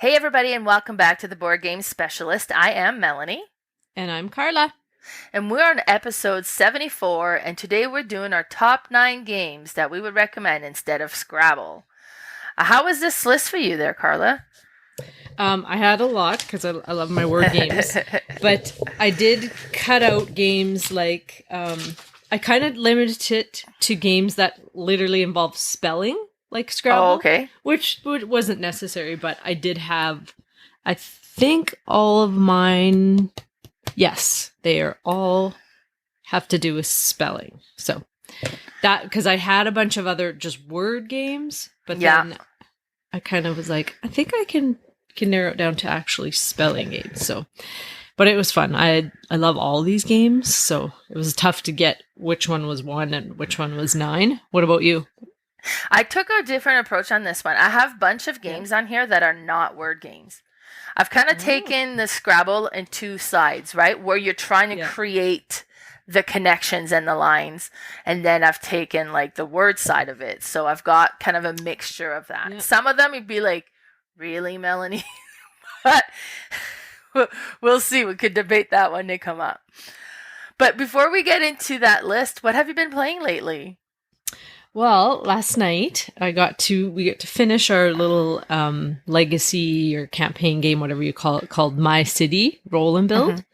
Hey, everybody, and welcome back to the Board Game Specialist. I am Melanie, And I'm Carla. and we're on episode 74, and today we're doing our top 9 games that we would recommend instead of Scrabble. How was this list for you there, Carla? I had a lot because I love my word games, but I did cut out games like I kind of limited it to games that literally involve spelling, like Scrabble, Oh, okay. which wasn't necessary, but I did have, I think all of mine, yes, they are all have to do with spelling. So that, because I had a bunch of other just word games, but then I kind of was like, I think I can narrow it down to actually spelling games. So, but it was fun. I love all these games, so it was tough to get which one was 1 and which one was 9. What about you? I took a different approach on this one. I have a bunch of games on here that are not word games. I've kind of taken the Scrabble in two sides, right? Where you're trying to create the connections and the lines, and then I've taken like the word side of it. So I've got kind of a mixture of that. Yeah. Some of them you'd be like, really, Melanie? But we'll see. We could debate that when they come up. But before we get into that list, what have you been playing lately? Well, last night we got to finish our little legacy or campaign game, whatever you call it, called My City Roll and Build.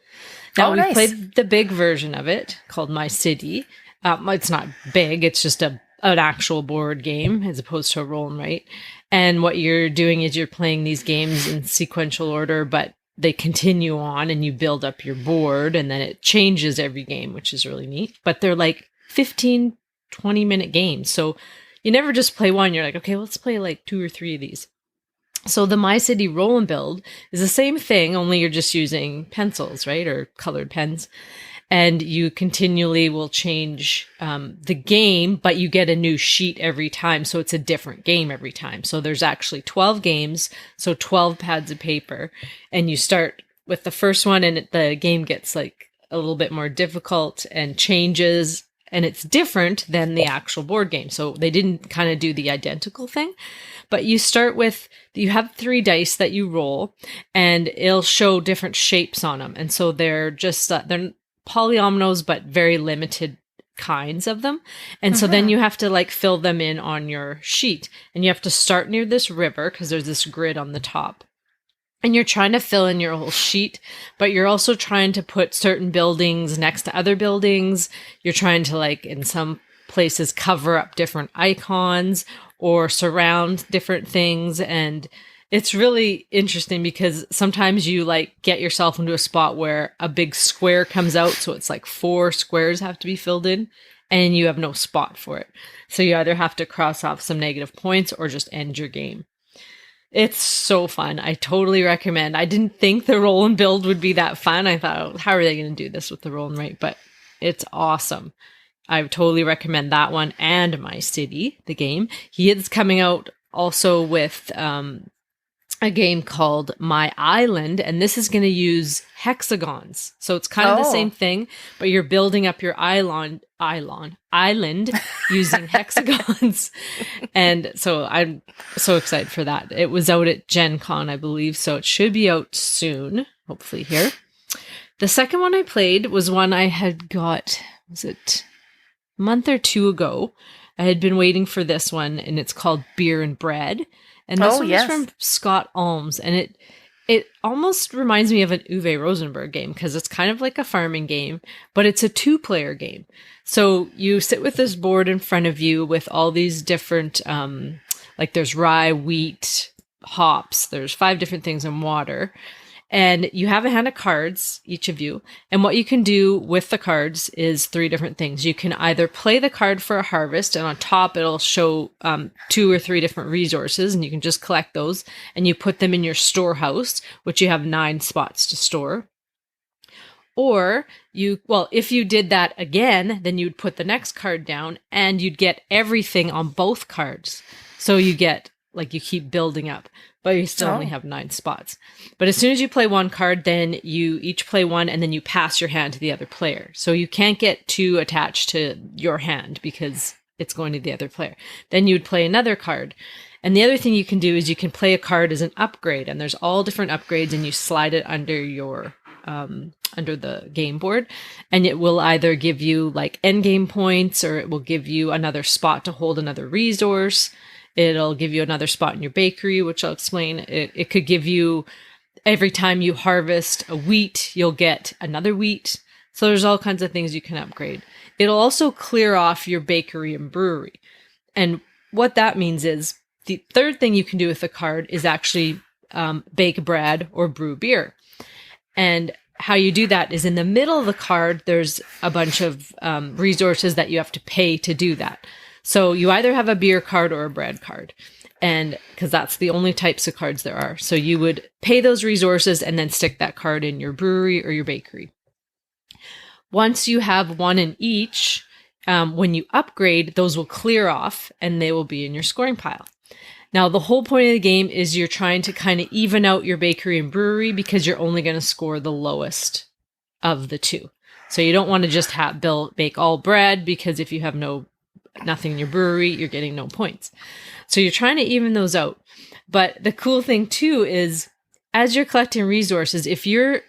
Now we played the big version of it called My City. It's not big; it's just an actual board game as opposed to a roll and write. And what you're doing is you're playing these games in sequential order, but they continue on, and you build up your board, and then it changes every game, which is really neat. But they're like 15, 20-minute games. So you never just play one. You're like, okay, let's play like 2 or 3 of these. So the My City Roll and Build is the same thing, only you're just using pencils, right? Or colored pens. And you continually will change the game, but you get a new sheet every time. So it's a different game every time. So there's actually 12 games, so 12 pads of paper. And you start with the first one, and the game gets like a little bit more difficult and changes. And it's different than the actual board game. So they didn't kind of do the identical thing. But you start with, you have 3 dice that you roll, and it'll show different shapes on them. And so they're just, they're polyominoes, but very limited kinds of them. And so then you have to like fill them in on your sheet. And you have to start near this river because there's this grid on the top. And you're trying to fill in your whole sheet, but you're also trying to put certain buildings next to other buildings. You're trying to, like, in some places, cover up different icons or surround different things. And it's really interesting because sometimes you like get yourself into a spot where a big square comes out. So it's like 4 squares have to be filled in, and you have no spot for it. So you either have to cross off some negative points or just end your game. It's so fun. I totally recommend. I didn't think the roll and build would be that fun. I thought, oh, how are they going to do this with the roll and write? But it's awesome. I totally recommend that one and My City, the game. He is coming out also with a game called My Island, and this is going to use hexagons. So it's kind of the same thing, but you're building up your island using hexagons. And so I'm so excited for that. It was out at Gen Con, I believe, so it should be out soon, hopefully here. The second one I played was one I had got, was it a month or 2 ago? I had been waiting for this one, and it's called Beer and Bread. And this one is from Scott Alms, and it almost reminds me of an Uwe Rosenberg game because it's kind of like a farming game, but it's a 2-player game. So you sit with this board in front of you with all these different, like there's rye, wheat, hops, there's 5 different things in water. And you have a hand of cards, each of you. And what you can do with the cards is 3 different things. You can either play the card for a harvest, and on top it'll show 2 or 3 different resources, and you can just collect those, and you put them in your storehouse, which you have 9 spots to store. Or if you did that again, then you'd put the next card down, and you'd get everything on both cards. So you get, like, you keep building up, but you still only have 9 spots. But as soon as you play one card, then you each play one, and then you pass your hand to the other player. So you can't get too attached to your hand because it's going to the other player. Then you would play another card. And the other thing you can do is you can play a card as an upgrade, and there's all different upgrades, and you slide it under your under the game board, and it will either give you like end game points, or it will give you another spot to hold another resource. It'll give you another spot in your bakery, which I'll explain. It could give you, every time you harvest a wheat, you'll get another wheat. So there's all kinds of things you can upgrade. It'll also clear off your bakery and brewery. And what that means is the third thing you can do with the card is actually bake bread or brew beer. And how you do that is in the middle of the card, there's a bunch of resources that you have to pay to do that. So you either have a beer card or a bread card, and because that's the only types of cards there are. So you would pay those resources and then stick that card in your brewery or your bakery. Once you have one in each, when you upgrade, those will clear off and they will be in your scoring pile. Now, the whole point of the game is you're trying to kind of even out your bakery and brewery, because you're only going to score the lowest of the two. So you don't want to just bake all bread, because if you have nothing in your brewery, you're getting no points. So you're trying to even those out. But the cool thing too is, as you're collecting resources, if your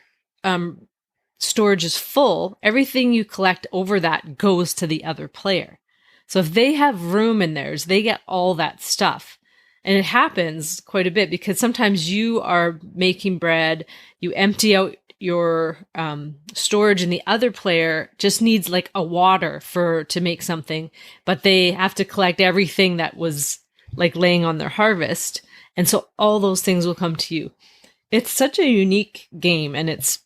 storage is full, everything you collect over that goes to the other player. So if they have room in theirs, they get all that stuff. And it happens quite a bit, because sometimes you are making bread, you empty out your storage, and the other player just needs like a water to make something, but they have to collect everything that was like laying on their harvest. And so all those things will come to you. It's such a unique game, and it's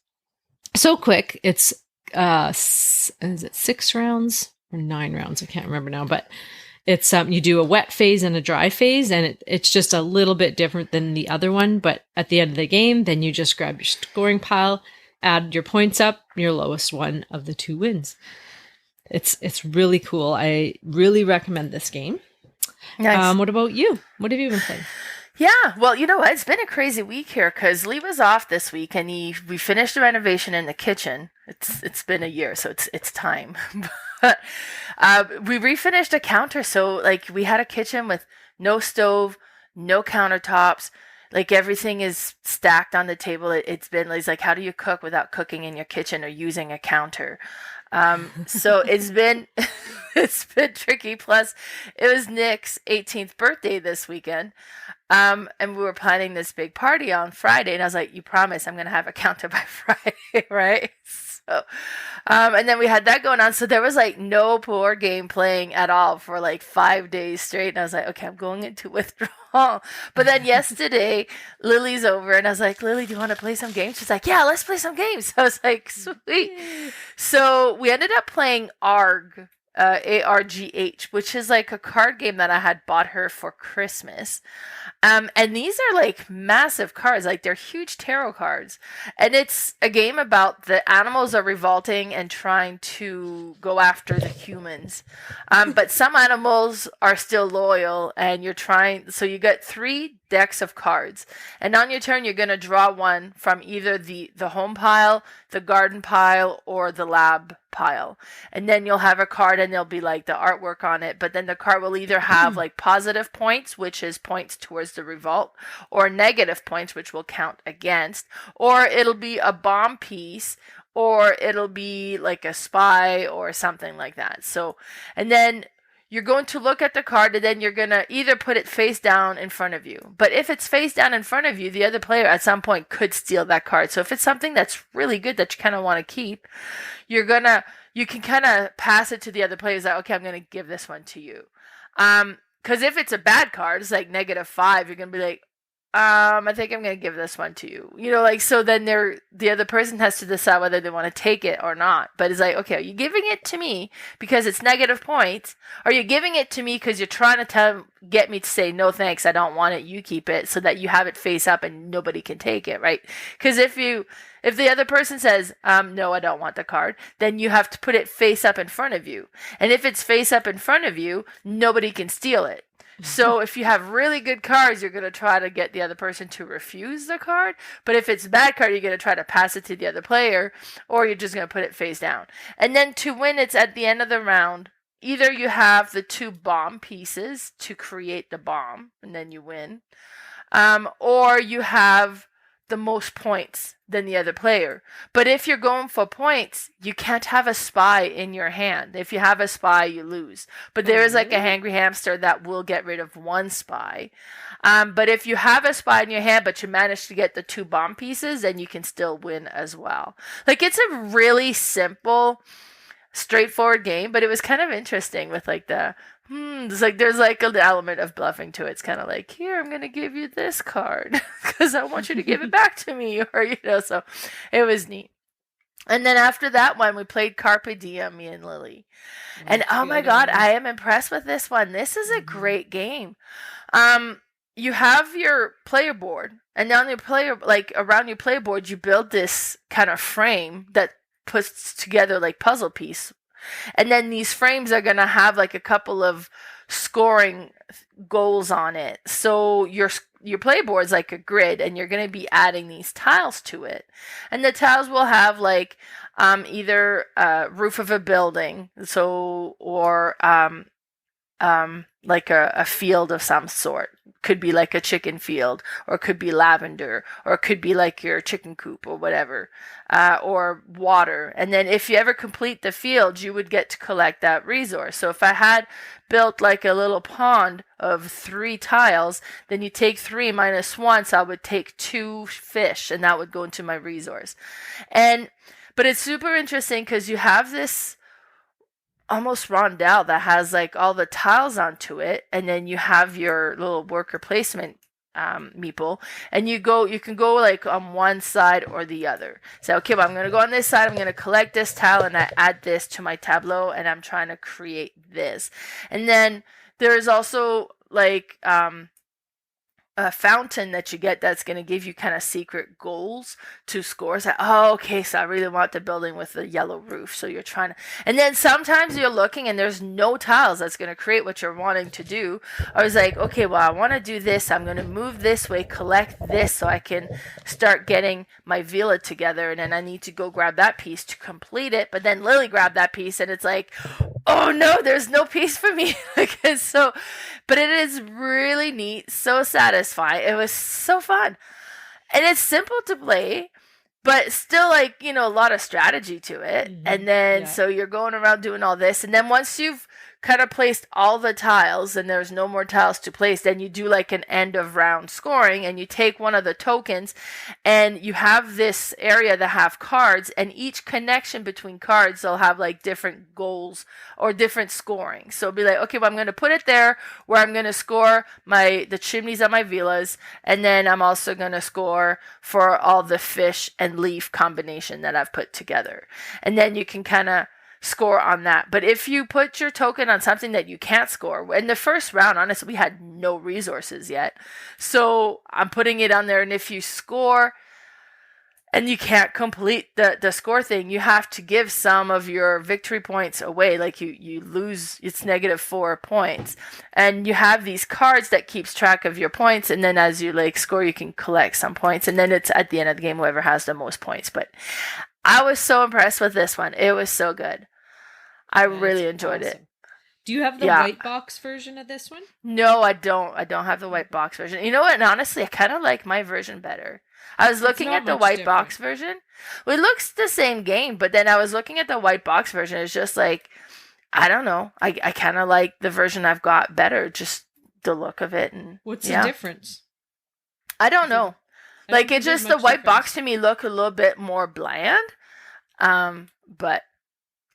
so quick. It's is it 6 rounds or 9 rounds? I can't remember now, but it's you do a wet phase and a dry phase, and it's just a little bit different than the other one. But at the end of the game, then you just grab your scoring pile, add your points up, your lowest one of the 2 wins. It's really cool. I really recommend this game. Nice. What about you? What have you been playing? Yeah, well, you know what? It's been a crazy week here, because Lee was off this week, and we finished the renovation in the kitchen. It's been a year, so it's time. But we refinished a counter, so like we had a kitchen with no stove, no countertops. Like everything is stacked on the table. It's like, how do you cook without cooking in your kitchen or using a counter? So it's been tricky. Plus, it was Nick's 18th birthday this weekend. And we were planning this big party on Friday, and I was like, you promise I'm going to have a counter by Friday, right? So, and then we had that going on. So there was like no board game playing at all for like 5 days straight. And I was like, okay, I'm going into withdrawal. But then yesterday, Lily's over, and I was like, Lily, do you want to play some games? She's like, yeah, let's play some games. I was like, sweet. So we ended up playing Argh. Argh, which is like a card game that I had bought her for Christmas. And these are like massive cards, like they're huge tarot cards. And it's a game about the animals are revolting and trying to go after the humans. But some animals are still loyal, and so you get 3 decks of cards. And on your turn, you're going to draw one from either the home pile, the garden pile, or the lab pile. And then you'll have a card, and there'll be like the artwork on it. But then the card will either have like positive points, which is points towards the revolt, or negative points, which will count against, or it'll be a bomb piece, or it'll be like a spy or something like that. So, and then you're going to look at the card, and then you're going to either put it face down in front of you. But if it's face down in front of you, the other player at some point could steal that card. So if it's something that's really good that you kind of want to keep, you can kind of pass it to the other player. Like, okay, I'm going to give this one to you. Because if it's a bad card, it's like -5, you're going to be like, I think I'm going to give this one to you. You know, like, so then the other person has to decide whether they want to take it or not. But it's like, okay, are you giving it to me because it's negative points? Or are you giving it to me because you're trying to get me to say, no, thanks, I don't want it, you keep it, so that you have it face up and nobody can take it, right? Because if the other person says, no, I don't want the card, then you have to put it face up in front of you. And if it's face up in front of you, nobody can steal it. So if you have really good cards, you're going to try to get the other person to refuse the card. But if it's a bad card, you're going to try to pass it to the other player, or you're just going to put it face down. And then to win, it's at the end of the round. either you have the 2 bomb pieces to create the bomb, and then you win, or you have the most points than the other player. But if you're going for points, you can't have a spy in your hand. If you have a spy, you lose. But there is like a hangry hamster that will get rid of 1 spy. But if you have a spy in your hand, but you manage to get the 2 bomb pieces, then you can still win as well. Like, it's a really simple, straightforward game, but it was kind of interesting with like there's like an element of bluffing to it. It's kind of like, here, I'm gonna give you this card because I want you to give it back to me, or so it was neat. And then after that one, we played Carpe Diem, me and Lily, and oh my god, I am impressed with this one. This is a great game. You have your player board, and on your around your player board, you build this kind of frame that puts together like puzzle piece. And then these frames are going to have like a couple of scoring goals on it. So your playboard's like a grid, and you're going to be adding these tiles to it. And the tiles will have like either roof of a building, or like a field of some sort. Could be like a chicken field, or could be lavender, or it could be like your chicken coop or whatever, or water. And then if you ever complete the field, you would get to collect that resource. So if I had built like a little pond of 3 tiles, then you take 3 minus 1, so I would take 2 fish, and that would go into my resource. But it's super interesting because you have this almost rondel that has like all the tiles onto it, and then you have your little worker placement meeple, and you can go like on one side or the other. So okay, well, I'm going to go on this side, I'm going to collect this tile, and I add this to my tableau, and I'm trying to create this. And then there's also like a fountain that you get that's going to give you kind of secret goals to score. It's like, oh, okay, so I really want the building with the yellow roof. So you're trying to, and then sometimes you're looking and there's no tiles that's going to create what you're wanting to do. I was like, okay, well, I want to do this. I'm going to move this way, collect this so I can start getting my villa together. And then I need to go grab that piece to complete it. But then Lily grabbed that piece, and it's like, oh no, there's no piece for me. But it is really neat, so satisfying. It was so fun. And it's simple to play, but still like, a lot of strategy to it. Mm-hmm. And then, so you're going around doing all this. And then once you've kind of placed all the tiles and there's no more tiles to place, then you do like an end of round scoring, and you take one of the tokens, and you have this area that have cards, and each connection between cards will have like different goals or different scoring. So it'll be like, okay, well, I'm going to put it there where I'm going to score the chimneys on my villas, and then I'm also going to score for all the fish and leaf combination that I've put together. And then you can kind of score on that. But if you put your token on something that you can't score, in the first round, honestly, we had no resources yet, so I'm putting it on there, and if you score and you can't complete the score thing, you have to give some of your victory points away. Like you lose, it's -4 points, and you have these cards that keeps track of your points, and then as you like score, you can collect some points, and then it's at the end of the game whoever has the most points. But I was so impressed with this one. It was so good. I really enjoyed it. Do you have the white box version of this one? No, I don't. I don't have the white box version. You know what? And honestly, I kind of like my version better. I was looking at the white box version. Well, it looks the same game, but then I was looking at the white box version. It's just like, I don't know. I kind of like the version I've got better, just the look of it. And what's the difference? I don't know. Like, it just, the white box to me look a little bit more bland. But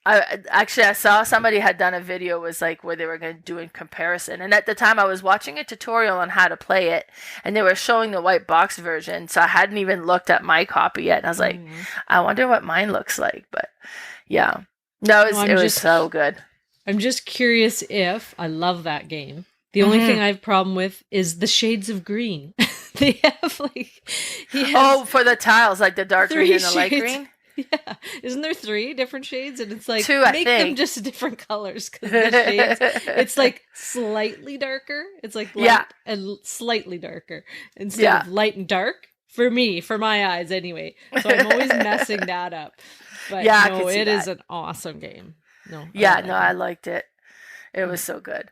I saw somebody had done a video was like where they were going to do a comparison, and at the time I was watching a tutorial on how to play it, and they were showing the white box version, so I hadn't even looked at my copy yet, and I was like, I wonder what mine looks like. But yeah, no, it was so good. I'm just curious if I love that game. The only thing I have a problem with is the shades of green. They have like for the tiles, like the dark green and the light green. Yeah, isn't there 3 different shades? And it's like 2, I make think. them just different colors, because the shades, it's like slightly darker. It's like light and slightly darker instead of light and dark. For my eyes, anyway. So I'm always messing that up. But no, it is an awesome game. I liked it. It was so good.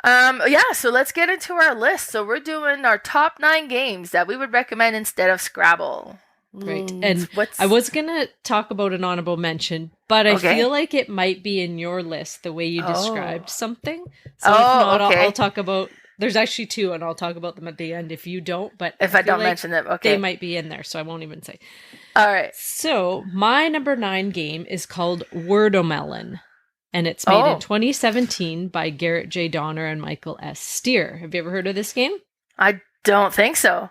So let's get into our list. So we're doing our top 9 games that we would recommend instead of Scrabble. Right. And I was going to talk about an honorable mention, but I feel like it might be in your list the way you described something. So if not, I'll talk about, there's actually 2 and I'll talk about them at the end if you don't, but if I don't mention them, they might be in there, so I won't even say. All right. So my number 9 game is called Word-O-Melon, and it's made in 2017 by Garrett J. Donner and Michael S. Steer. Have you ever heard of this game? I don't think so.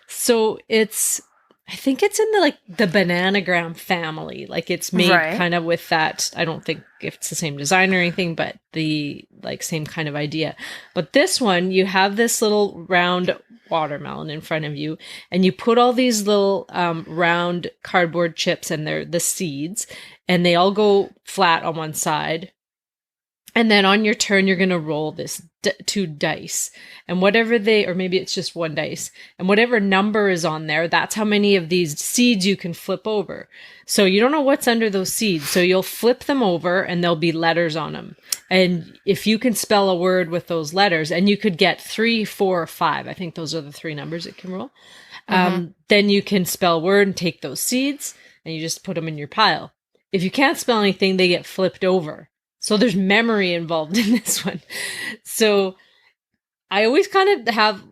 So I think it's in the Bananagram family. Like it's made kind of with that. I don't think if it's the same design or anything, but the same kind of idea. But this one, you have this little round watermelon in front of you, and you put all these little round cardboard chips, and they're the seeds, and they all go flat on one side. And then on your turn, you're going to roll this 2 dice, and whatever or maybe it's just 1 dice, and whatever number is on there, that's how many of these seeds you can flip over. So you don't know what's under those seeds. So you'll flip them over and there'll be letters on them. And if you can spell a word with those letters, and you could get 3, 4, or 5, I think those are the 3 numbers it can roll. Then you can spell a word and take those seeds and you just put them in your pile. If you can't spell anything, they get flipped over. So there's memory involved in this one. So I always kind of have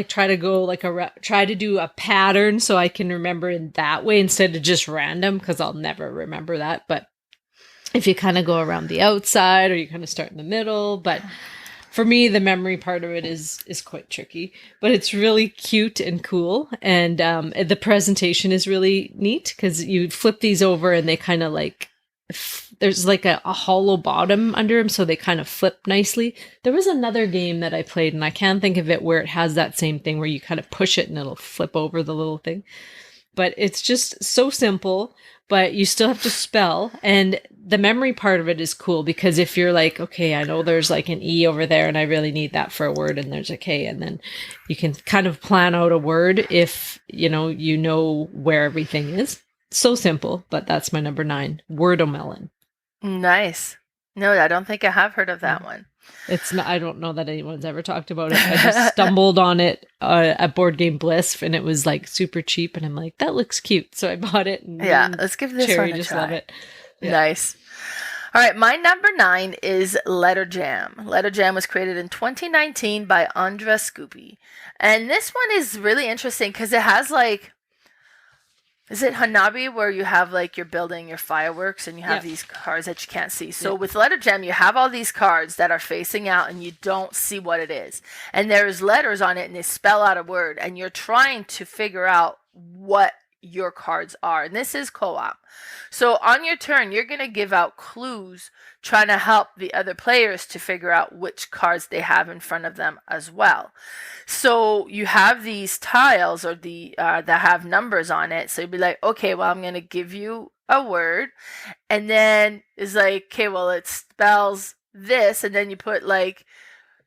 try to go try to do a pattern so I can remember in that way instead of just random, because I'll never remember that. But if you kind of go around the outside or you kind of start in the middle, but for me, the memory part of it is quite tricky, but it's really cute and cool. And the presentation is really neat because you flip these over and they kind of there's a hollow bottom under them, so they kind of flip nicely. There was another game that I played, and I can't think of it, where it has that same thing where you kind of push it and it'll flip over the little thing. But it's just so simple, but you still have to spell. And the memory part of it is cool because if you're okay, I know there's an E over there and I really need that for a word, and there's a K, and then you can kind of plan out a word if you know where everything is. So simple, but that's my number 9, Word-O-Melon. Nice. No, I don't think I have heard of that one. It's not. I don't know that anyone's ever talked about it. I just stumbled on it at Board Game Bliss, and it was super cheap, and I'm like, that looks cute, so I bought it. And let's give this Cherry one a just try. Love it. Yeah. Nice. All right, my number 9 is Letter Jam. Letter Jam was created in 2019 by Andra Scoopy, and this one is really interesting because it has is it Hanabi where you have you're building your fireworks and you have these cards that you can't see? So with Letter Jam, you have all these cards that are facing out and you don't see what it is. And there's letters on it and they spell out a word and you're trying to figure out what your cards are. And this is co-op. So on your turn, you're going to give out clues trying to help the other players to figure out which cards they have in front of them as well. So you have these tiles or that have numbers on it. So you'd be like, okay, well, I'm going to give you a word. And then it's okay, well, it spells this. And then you put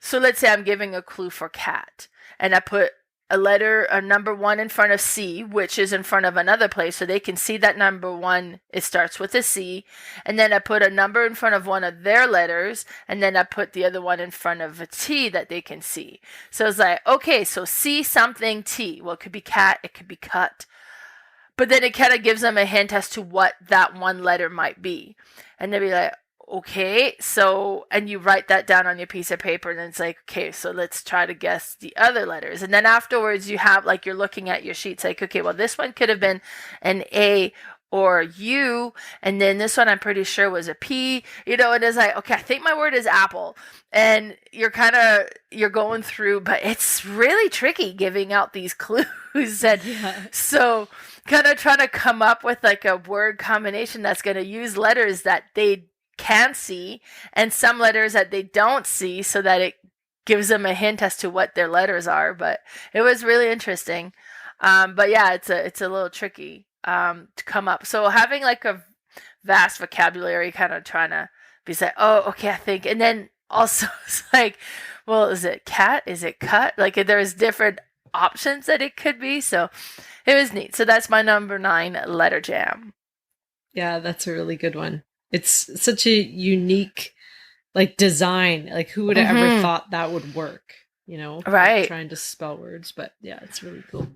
so let's say I'm giving a clue for cat. And I put a number 1 in front of C, which is in front of another place, so they can see that number 1, it starts with a C, and then I put a number in front of one of their letters, and then I put the other one in front of a T that they can see. So it's okay, so C something T. Well, it could be cat, it could be cut. But then it kind of gives them a hint as to what that one letter might be. And they'll be like, okay, so, and you write that down on your piece of paper, and then it's okay, so let's try to guess the other letters. And then afterwards, you have, you're looking at your sheets, okay, well, this one could have been an A or U, and then this one I'm pretty sure was a P, and it's okay, I think my word is apple. And you're going through, but it's really tricky giving out these clues. And so kind of trying to come up with a word combination that's going to use letters that they can see and some letters that they don't see so that it gives them a hint as to what their letters are. But it was really interesting. But yeah, it's a little tricky to come up. So having a vast vocabulary, kind of trying to be oh, okay, I think. And then also it's well, is it cat? Is it cut? There's different options that it could be. So it was neat. So that's my number 9, Letter Jam. Yeah, that's a really good one. It's such a unique like design. Like who would have ever thought that would work? You know, right? Like trying to spell words, but yeah, it's really cool.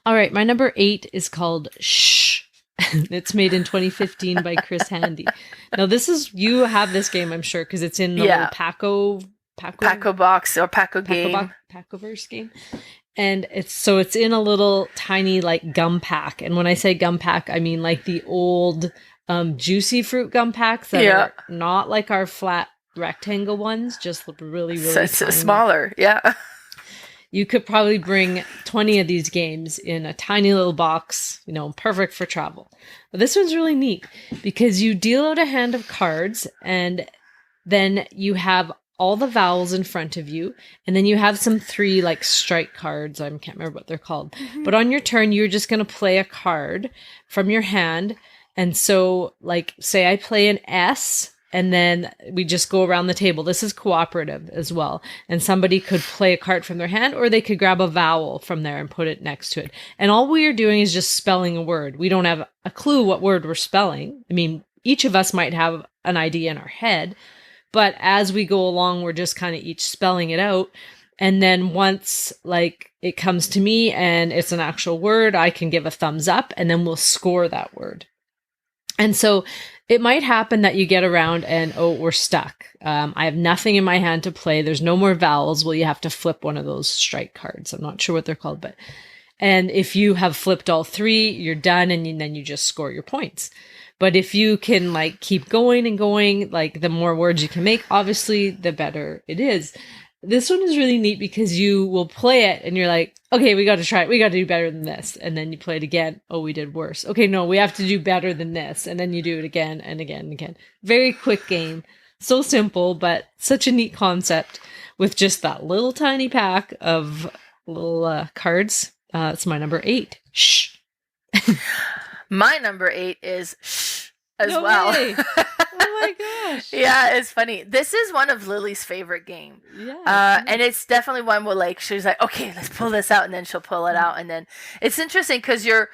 All right, my number 8 is called Shh. It's made in 2015 by Chris Handy. Now, you have this game, I'm sure, because it's in the little Paco box or Paco game, Pacoverse game, and it's in a little tiny like gum pack. And when I say gum pack, I mean like the old juicy fruit gum packs that are not like our flat rectangle ones, just really tiny. Smaller. Yeah. You could probably bring 20 of these games in a tiny little box, perfect for travel. But this one's really neat because you deal out a hand of cards and then you have all the vowels in front of you. And then you have some 3 like strike cards. I can't remember what they're called. But on your turn, you're just going to play a card from your hand. And so like, say I play an S. And then we just go around the table. This is cooperative as well. And somebody could play a card from their hand, or they could grab a vowel from there and put it next to it. And all we are doing is just spelling a word. We don't have a clue what word we're spelling. I mean, each of us might have an idea in our head, but as we go along, we're just kind of each spelling it out. And then once like it comes to me and it's an actual word, I can give a thumbs up and then we'll score that word. And so it might happen that you get around and, we're stuck. I have nothing in my hand to play. There's no more vowels. Well, you have to flip one of those strike cards. I'm not sure what they're called, and if you have flipped all 3, you're done. And then you just score your points. But if you can like keep going and going, like the more words you can make, obviously the better it is. This one is really neat because you will play it and you're like, okay, we got to try it. We got to do better than this. And then you play it again. Oh, we did worse. Okay, no, we have to do better than this. And then you do it again and again and again. Very quick game. So simple, but such a neat concept with just that little tiny pack of little cards. It's my number 8. Shh. My number 8 is shh as no well. Way. Oh my gosh. Yeah, it's funny. This is one of Lily's favorite game. Yeah. And it's definitely one where like she's like, okay, let's pull this out, and then she'll pull it out, and then it's interesting because your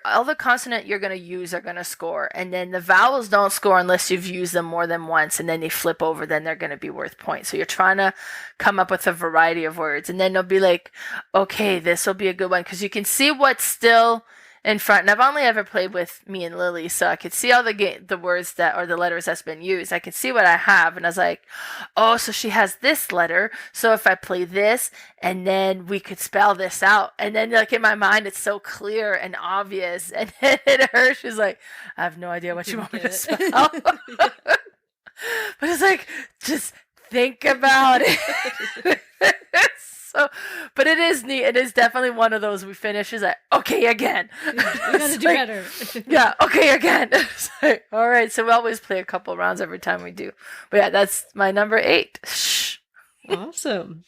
all the consonant you're gonna use are gonna score, and then the vowels don't score unless you've used them more than once, and then they flip over, then they're gonna be worth points. So you're trying to come up with a variety of words, and then they'll be like, okay, this will be a good one because you can see what's still in front. And I've only ever played with me and Lily, so I could see all the words that or the letters that's been used. I could see what I have, and I was like, oh, so she has this letter, so if I play this, and then we could spell this out. And then like in my mind it's so clear and obvious, and then her, she's like, I have no idea what you want me to spell. But it's like, just think about it. So, but it is neat. It is definitely one of those we finish is like, okay, again. We gotta do better. Yeah, okay, again. Like, all right, so we always play a couple rounds every time we do. But yeah, that's my number 8. Shh. Awesome.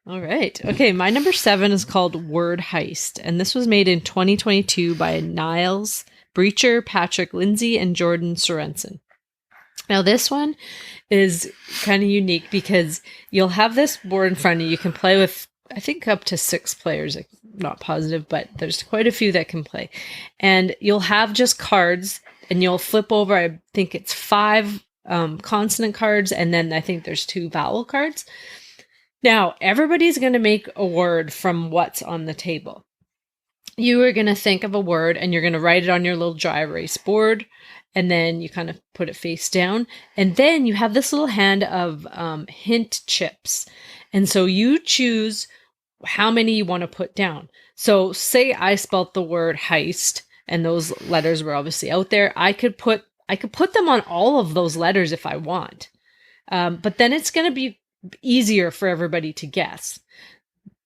All right. Okay, my number 7 is called Word Heist, and this was made in 2022 by Niles Breacher, Patrick Lindsay, and Jordan Sorensen. Now, this one is kind of unique because you'll have this board in front of you. You can play with, I think, up to 6 players. I'm not positive, but there's quite a few that can play. And you'll have just cards, and you'll flip over, I think it's 5 consonant cards, and then I think there's 2 vowel cards. Now, everybody's going to make a word from what's on the table. You are going to think of a word, and you're going to write it on your little dry erase board, and then you kind of put it face down. And then you have this little hand of hint chips. And so you choose how many you want to put down. So say I spelt the word heist, and those letters were obviously out there. I could put them on all of those letters if I want. But then it's going to be easier for everybody to guess.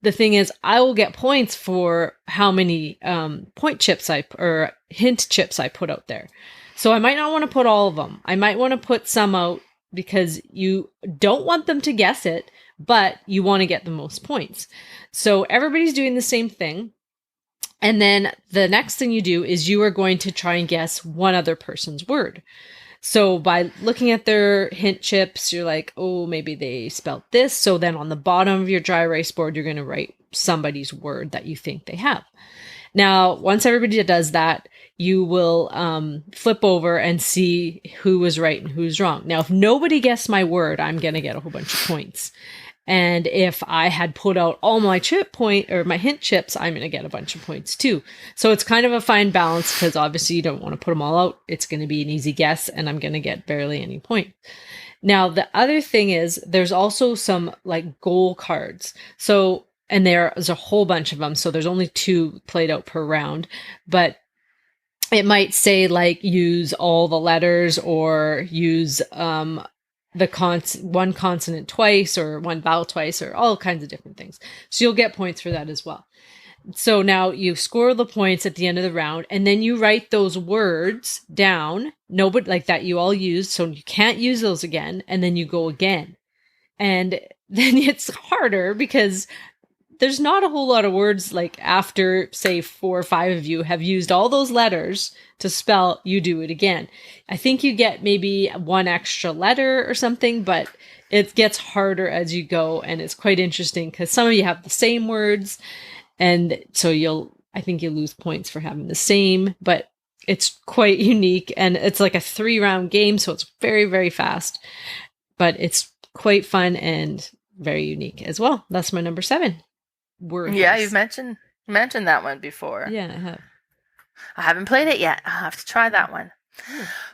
The thing is, I will get points for how many hint chips I put out there. So I might not want to put all of them. I might want to put some out because you don't want them to guess it, but you want to get the most points. So everybody's doing the same thing. And then the next thing you do is you are going to try and guess one other person's word. So by looking at their hint chips, you're like, oh, maybe they spelled this. So then on the bottom of your dry erase board, you're going to write somebody's word that you think they have. Now, once everybody does that, you will flip over and see who was right and who's wrong. Now, if nobody guessed my word, I'm going to get a whole bunch of points. And if I had put out all my my hint chips, I'm going to get a bunch of points too. So it's kind of a fine balance because obviously you don't want to put them all out. It's going to be an easy guess and I'm going to get barely any point. Now, the other thing is there's also some like goal cards. So, and there's a whole bunch of them. So there's only 2 played out per round, but it might say like use all the letters or use, one consonant twice or one vowel twice or all kinds of different things. So you'll get points for that as well. So now you score the points at the end of the round and then you write those words down, nobody like that you all used. So you can't use those again. And then you go again. And then it's harder because there's not a whole lot of words like after say 4 or 5 of you have used all those letters to spell, you do it again. I think you get maybe 1 extra letter or something, but it gets harder as you go. And it's quite interesting because some of you have the same words. And so I think you'll lose points for having the same, but it's quite unique. And it's like a 3-round game. So it's very, very fast, but it's quite fun and very unique as well. That's my number 7. Yeah, you've mentioned that one before. Yeah, I have. I haven't played it yet. I'll have to try that one.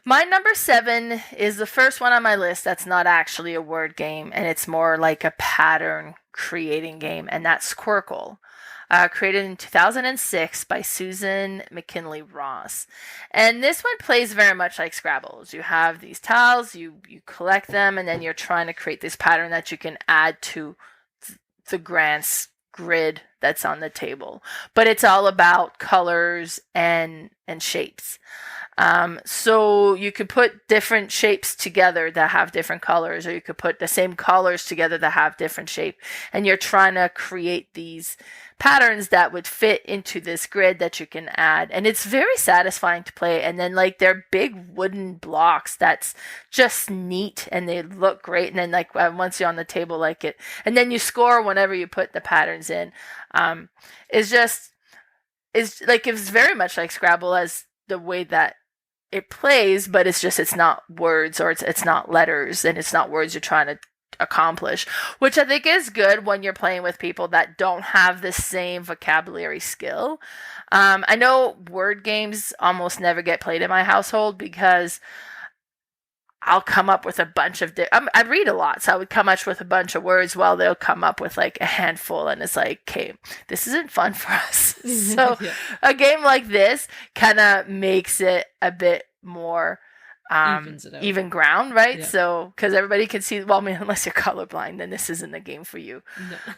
My number 7 is the first one on my list that's not actually a word game, and it's more like a pattern creating game, and that's Qwirkle. Created in 2006 by Susan McKinley Ross. And this one plays very much like Scrabble. You have these tiles, you collect them, and then you're trying to create this pattern that you can add to the grand grid that's on the table. But it's all about colors and shapes. So you could put different shapes together that have different colors, or you could put the same colors together that have different shape. And you're trying to create these patterns that would fit into this grid that you can add. And it's very satisfying to play. And then like they're big wooden blocks that's just neat and they look great. And then like once you're on the table, like it, and then you score whenever you put the patterns in. It's very much like Scrabble as the way that it plays, but it's not words, or it's not letters, and it's not words you're trying to accomplish, which I think is good when you're playing with people that don't have the same vocabulary skill. I know word games almost never get played in my household because I'll come up with a bunch of I read a lot, so I would come up with a bunch of words while they'll come up with like a handful, and it's like, okay, this isn't fun for us. So yeah. A game like this kind of makes it a bit more even ground, right? Yeah. So because everybody can see, well, I mean, unless you're colorblind, then this isn't a game for you.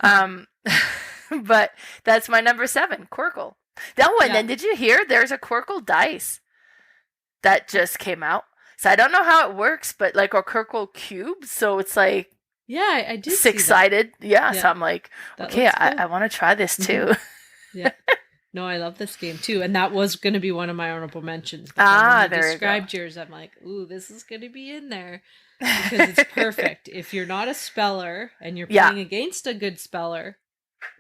No. But that's my number 7, Qwirkle. That one. Yeah. Then did you hear there's a Qwirkle dice that just came out? So I don't know how it works, but like a Qwirkle cube. So it's like, yeah, I did 6-sided. Yeah, so I'm like, okay, cool. I want to try this too. Mm-hmm. Yeah. No, I love this game too. And that was going to be one of my honorable mentions. When you described yours, I'm like, ooh, this is going to be in there. Because it's perfect. If you're not a speller and you're playing against a good speller,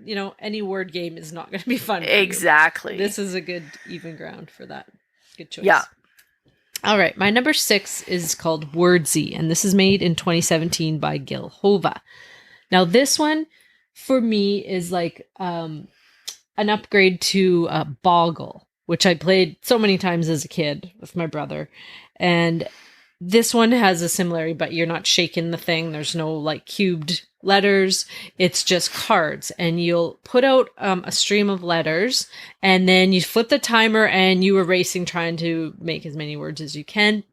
you know, any word game is not going to be fun for exactly. you. This is a good even ground for that. Good choice. Yeah. All right. My number 6 is called Wordsy, and this is made in 2017 by Gil Hova. Now, this one for me is like an upgrade to Boggle, which I played so many times as a kid with my brother. And this one has a similarity, but you're not shaking the thing. There's no like cubed letters. It's just cards, and you'll put out a stream of letters, and then you flip the timer and you are racing trying to make as many words as you can.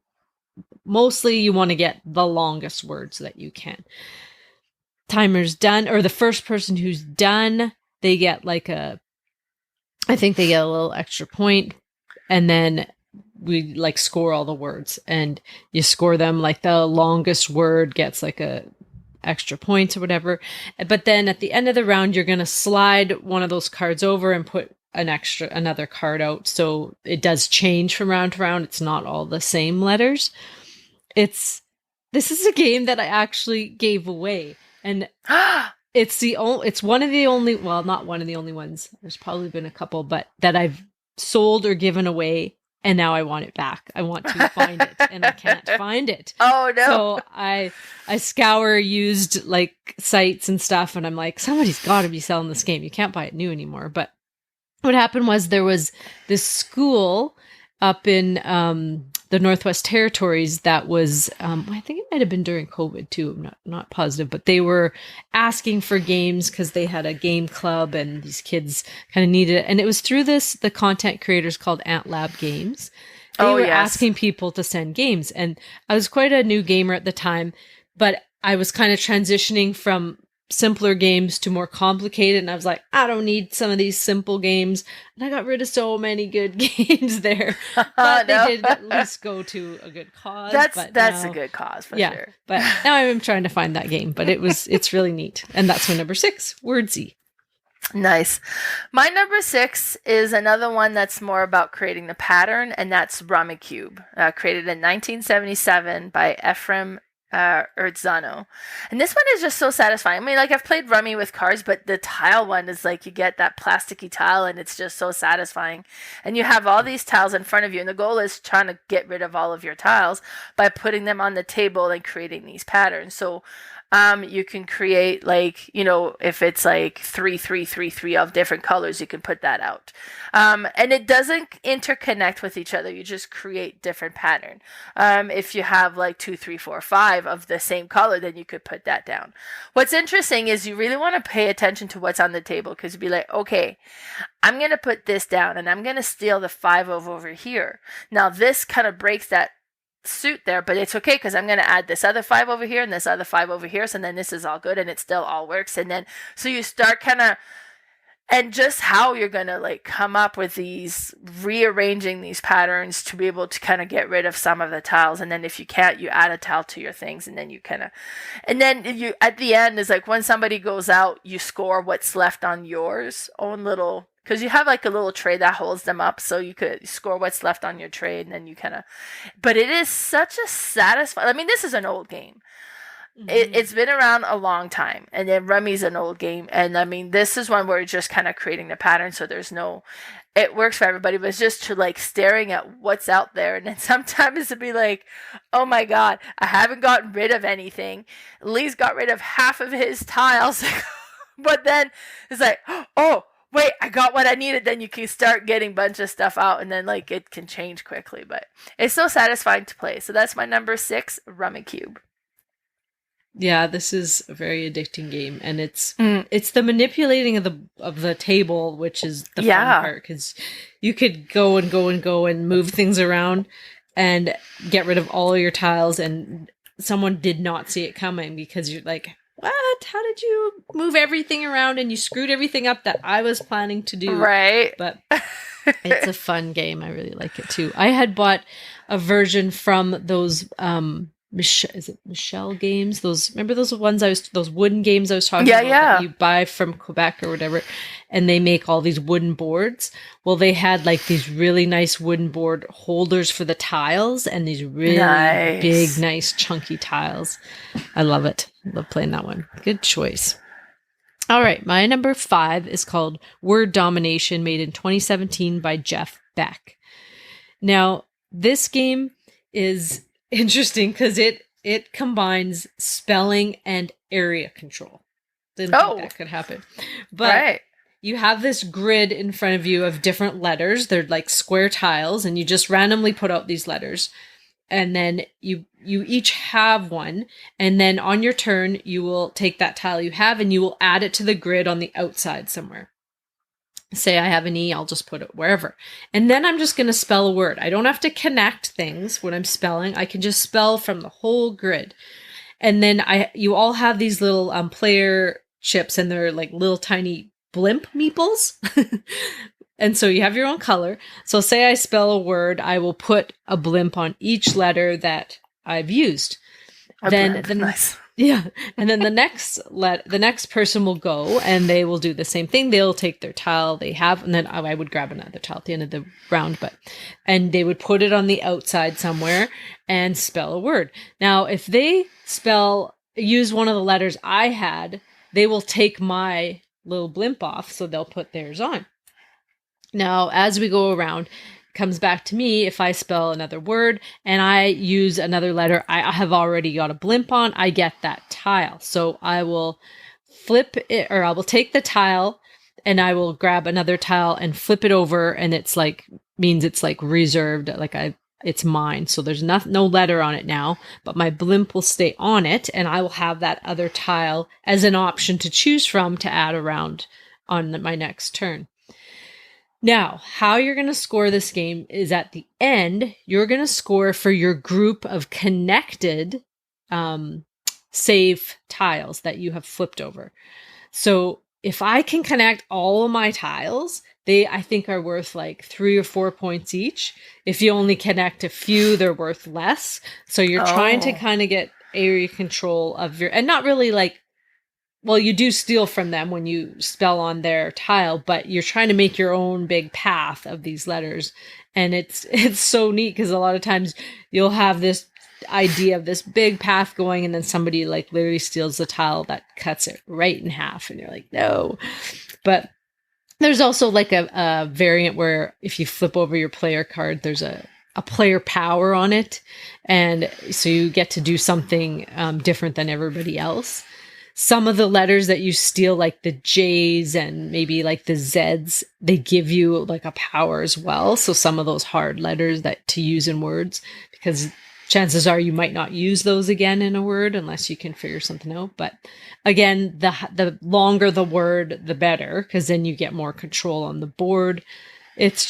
Mostly you want to get the longest words that you can. Timer's done, or the first person who's done, they get like I think they get a little extra point, and then we like score all the words, and you score them like the longest word gets like a extra points or whatever. But then at the end of the round, you're going to slide one of those cards over and put another card out. So it does change from round to round. It's not all the same letters. This is a game that I actually gave away, and it's one of the only, well, not one of the only ones. There's probably been a couple, but that I've sold or given away and now I want it back. I want to find it, and I can't find it. Oh no. So I scour used like sites and stuff, and I'm like, somebody's got to be selling this game. You can't buy it new anymore. But what happened was there was this school up in the Northwest Territories that was, I think it might have been during COVID too. I'm not positive, but they were asking for games because they had a game club and these kids kind of needed it. And it was through the content creators called Ant Lab Games. They were asking people to send games. And I was quite a new gamer at the time, but I was kind of transitioning from simpler games to more complicated, and I was like, I don't need some of these simple games, and I got rid of so many good games there. But they did at least go to a good cause. That's a good cause for sure. But now I'm trying to find that game, but it's really neat, and that's my number 6, Wordsy. Nice. My number 6 is another one that's more about creating the pattern, and that's Rummikub, created in 1977 by Ephraim Ertzano. And this one is just so satisfying. I mean, like, I've played Rummy with cards, but the tile one is like, you get that plasticky tile and it's just so satisfying. And you have all these tiles in front of you, and the goal is trying to get rid of all of your tiles by putting them on the table and creating these patterns. So you can create, like, you know, if it's like 3, 3, 3, 3 of different colors, you can put that out. And it doesn't interconnect with each other. You just create different pattern. If you have like 2, 3, 4, 5 of the same color, then you could put that down. What's interesting is you really want to pay attention to what's on the table, because you'd be like, okay, I'm going to put this down and I'm going to steal the 5 over here. Now this kind of breaks that suit there, but it's okay because I'm going to add this other 5 over here and this other 5 over here, so then this is all good and it still all works. And then so you start kind of, and just how you're going to like come up with these, rearranging these patterns to be able to kind of get rid of some of the tiles. And then if you can't, you add a tile to your things, and then you kind of, and then you at the end is like when somebody goes out, you score what's left on yours own little, because you have like a little tray that holds them up, so you could score what's left on your tray, and then you kind of, but it is such a satisfying, I mean, this is an old game. It's been around a long time, and then Rummy's an old game, and I mean, this is one where you're just kind of creating the pattern, so there's no, it works for everybody, but it's just to like staring at what's out there, and then sometimes it'd be like, oh my god, I haven't gotten rid of anything. Lee's got rid of half of his tiles, but then it's like, oh wait, I got what I needed. Then you can start getting a bunch of stuff out, and then like it can change quickly, but it's so satisfying to play. So that's my number 6, Rummikub. Yeah, this is a very addicting game, and it's the manipulating of the table, which is the fun part, because you could go and move things around and get rid of all your tiles, and someone did not see it coming, because you're like, what? How did you move everything around and you screwed everything up that I was planning to do? Right. But it's a fun game. I really like it too. I had bought a version from those Michelle games? Remember those ones those wooden games I was talking about that you buy from Quebec or whatever, and they make all these wooden boards. Well, they had like these really nice wooden board holders for the tiles, and these really big, nice, chunky tiles. I love it. I love playing that one. Good choice. All right, my number 5 is called Word Domination, made in 2017 by Jeff Beck. Now, this game is interesting because it combines spelling and area control. Didn't think that could happen. But you have this grid in front of you of different letters. They're like square tiles, and you just randomly put out these letters. And then you each have one, and then on your turn, you will take that tile you have and you will add it to the grid on the outside somewhere. Say I have an E, I'll just put it wherever. And then I'm just going to spell a word. I don't have to connect things when I'm spelling. I can just spell from the whole grid. And then you all have these little player chips, and they're like little tiny blimp meeples. And so you have your own color. So say I spell a word, I will put a blimp on each letter that I've used. Nice. Yeah. And then the next person will go, and they will do the same thing. They'll take their tile they have, and then I would grab another tile at the end of the round, and they would put it on the outside somewhere and spell a word. Now, if they use one of the letters I had, they will take my little blimp off, so they'll put theirs on. Now, as we go around, comes back to me if I spell another word and I use another letter I have already got a blimp on, I get that tile. So I will flip it, or I will take the tile and I will grab another tile and flip it over, and it's like, means it's like reserved, like it's mine. So there's no letter on it now, but my blimp will stay on it, and I will have that other tile as an option to choose from to add around on my next turn. Now, how you're going to score this game is at the end, you're going to score for your group of connected save tiles that you have flipped over. So if I can connect all of my tiles, they, I think, are worth like 3 or 4 points each. If you only connect a few, they're worth less. So you're trying to kind of get area control of your, and not really like, well, you do steal from them when you spell on their tile, but you're trying to make your own big path of these letters. And it's so neat because a lot of times you'll have this idea of this big path going, and then somebody like literally steals the tile that cuts it right in half, and you're like, no. But there's also like a variant where if you flip over your player card, there's a player power on it, and so you get to do something different than everybody else. Some of the letters that you steal, like the J's and maybe like the Z's, they give you like a power as well. So some of those hard letters that to use in words, because chances are you might not use those again in a word unless you can figure something out. But again, the longer the word, the better, because then you get more control on the board. It's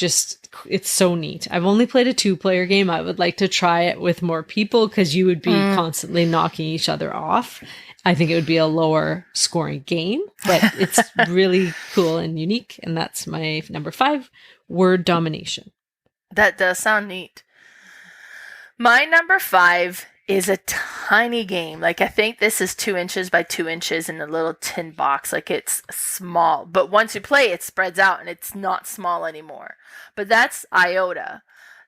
so neat. I've only played a 2-player game. I would like to try it with more people because you would be constantly knocking each other off. I think it would be a lower scoring game, but it's really cool and unique. And that's my number 5, word domination. That does sound neat. My number 5 is a tiny game. Like, I think this is 2 inches by 2 inches in a little tin box. Like, it's small. But once you play, it spreads out and it's not small anymore. But that's IOTA.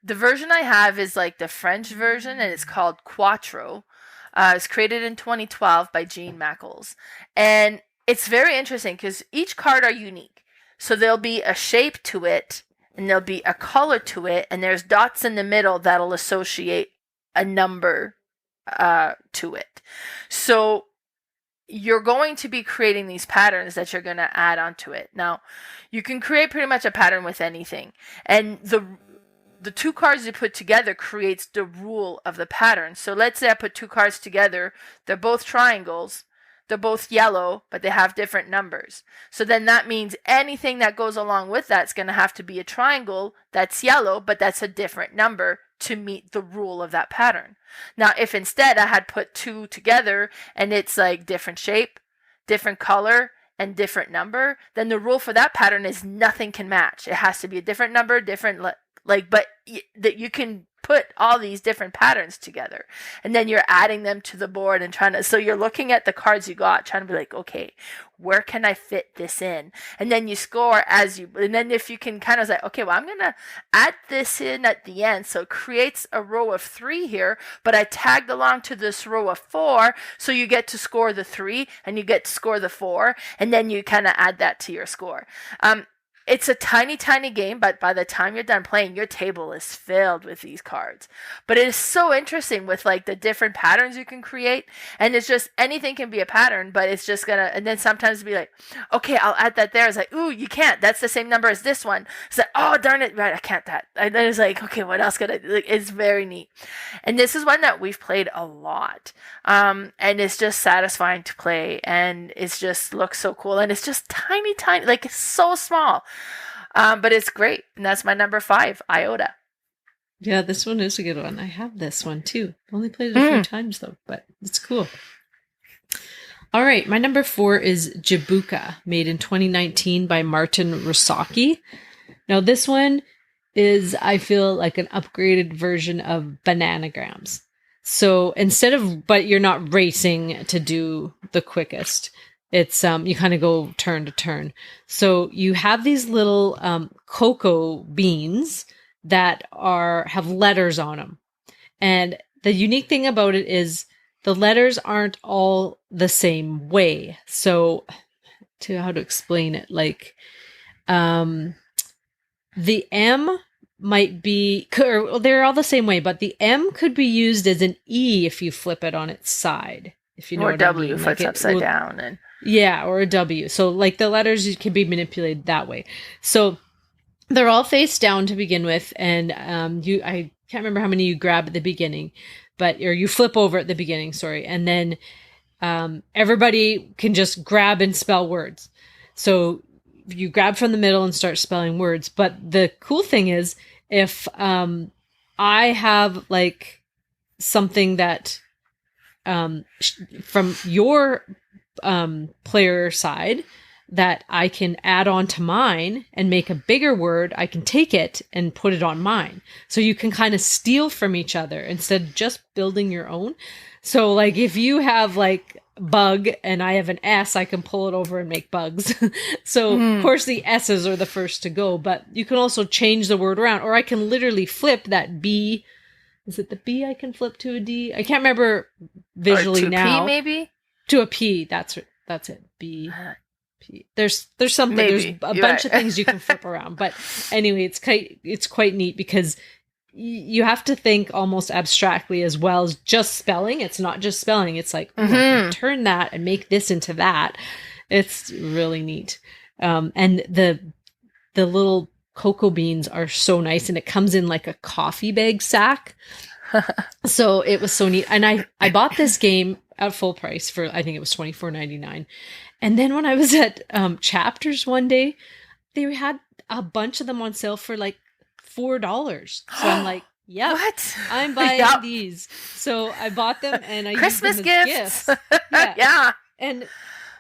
The version I have is like the French version, and it's called Quattro. It was created in 2012 by Gene Mackles. And it's very interesting because each card are unique. So there'll be a shape to it, and there'll be a color to it, and there's dots in the middle that'll associate a number to it. So you're going to be creating these patterns that you're going to add onto it. Now, you can create pretty much a pattern with anything. And the 2 cards you put together creates the rule of the pattern. So let's say I put 2 cards together. They're both triangles. They're both yellow, but they have different numbers. So then that means anything that goes along with that is going to have to be a triangle that's yellow, but that's a different number to meet the rule of that pattern. Now, if instead I had put 2 together and it's like different shape, different color, and different number, then the rule for that pattern is nothing can match. It has to be a different number, different but that you can put all these different patterns together, and then you're adding them to the board and so you're looking at the cards you got, trying to be like, okay, where can I fit this in? And then you score and then if you can kind of say, okay, well, I'm going to add this in at the end. So it creates a row of 3 here, but I tagged along to this row of 4. So you get to score the 3 and you get to score the 4. And then you kind of add that to your score. It's a tiny, tiny game, but by the time you're done playing, your table is filled with these cards. But it is so interesting with like the different patterns you can create. And it's just, anything can be a pattern, but it's just gonna, and then sometimes be like, okay, I'll add that there. It's like, ooh, you can't. That's the same number as this one. It's like, oh, darn it. Right, I can't that. And then it's like, okay, what else could I do? Like, it's very neat. And this is one that we've played a lot. And it's just satisfying to play. And it's just looks so cool. And it's just tiny, tiny, like it's so small. But it's great. And that's my number 5, IOTA. Yeah, this one is a good one. I have this one too. I've only played it a few times though, but it's cool. All right, my number 4 is Jabuka, made in 2019 by Martin Rosaki. Now this one is, I feel like, an upgraded version of Bananagrams. So but you're not racing to do the quickest. It's you kind of go turn to turn. So you have these little cocoa beans that have letters on them. And the unique thing about it is the letters aren't all the same way. So how to explain it, like the M might be, or they're all the same way, but the M could be used as an E if you flip it on its side. If you know or what W I mean. if it's upside down. And yeah, or a W. So like the letters can be manipulated that way. So they're all face down to begin with, and I can't remember how many you grab at the beginning, or you flip over at the beginning, sorry, and then everybody can just grab and spell words. So you grab from the middle and start spelling words. But the cool thing is, if I have like something that from your player side that I can add on to mine and make a bigger word, I can take it and put it on mine. So you can kind of steal from each other instead of just building your own. So like if you have like bug and I have an S, I can pull it over and make bugs. So of course the S's are the first to go, but you can also change the word around, or I can literally flip that B. Is it the B I can flip to a D? I can't remember visually now. P maybe? To a P. That's it. B. P. There's something. Maybe. There's a bunch of things you can flip around. But anyway, it's quite neat because you have to think almost abstractly as well as just spelling. It's not just spelling. It's like, I can turn that and make this into that. It's really neat. And the little cocoa beans are so nice, and it comes in like a coffee bag sack. So it was so neat. And I bought this game at full price for, I think it was $24.99. And then when I was at Chapters one day, they had a bunch of them on sale for like $4. So I'm like, yeah, what? I'm buying these. So I bought them and I Christmas used them as gifts. gifts. Yeah. And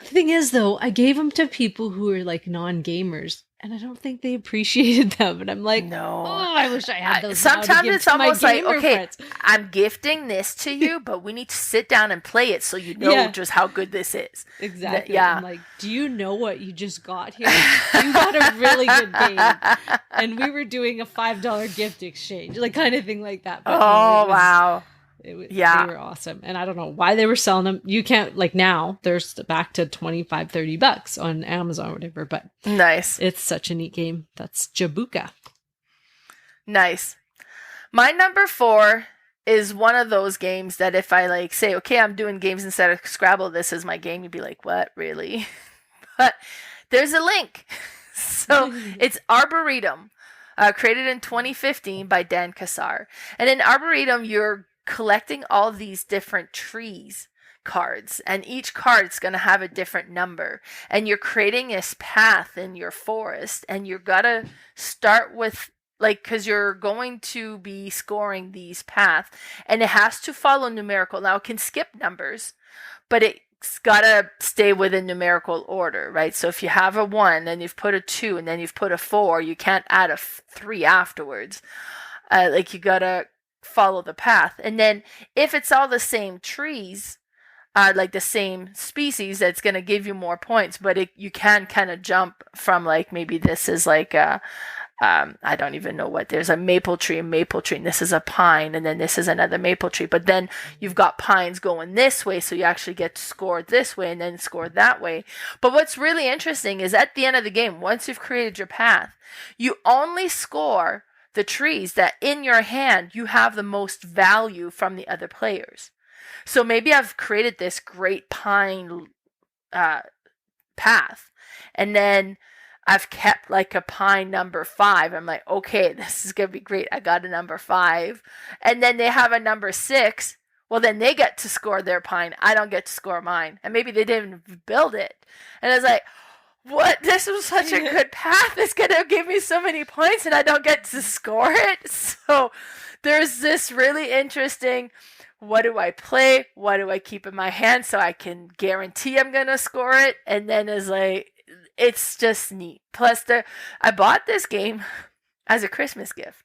the thing is, though, I gave them to people who are like non-gamers, and I don't think they appreciated them. And I'm like, no, I wish I had those. Sometimes it's almost like, okay, friends. I'm gifting this to you, but we need to sit down and play it so you know just how good this is. Exactly. I'm like, do you know what you just got here? You got a really good game. And we were doing a $5 gift exchange, like kind of thing like that. But wow. They were awesome. And I don't know why they were selling them. You can't, like now, there's back to $25-$30 on Amazon or whatever, but nice. It's such a neat game. That's Jabuka. Nice. My number 4 is one of those games that if I like say, okay, I'm doing games instead of Scrabble, this is my game, you'd be like, what, really? But there's a link. So it's Arboretum, created in 2015 by Dan Kassar. And in Arboretum, you're collecting all these different trees cards, and each card's going to have a different number, and you're creating this path in your forest, and you gotta start with like, because you're going to be scoring these paths, and it has to follow numerical. Now it can skip numbers, but it's gotta stay within numerical order, right? So if you have a 1 and you've put a 2 and then you've put a 4, you can't add a 3 afterwards. Like you gotta follow the path. And then if it's all the same trees, like the same species, that's going to give you more points, but you can kind of jump from like, maybe this is like I don't even know what, there's a maple tree, and this is a pine, and then this is another maple tree, but then you've got pines going this way, so you actually get to score this way and then score that way. But what's really interesting is at the end of the game, once you've created your path, you only score the trees that in your hand you have the most value from the other players. So maybe I've created this great pine path, and then I've kept like a pine number 5. I'm like, okay, this is going to be great. I got a number 5. And then they have a number 6. Well, then they get to score their pine. I don't get to score mine. And maybe they didn't even build it. And I was like, what? This was such a good path. It's going to give me so many points and I don't get to score it. So there's this really interesting, what do I play? What do I keep in my hand so I can guarantee I'm going to score it? And then it's like, it's just neat. Plus, I bought this game as a Christmas gift.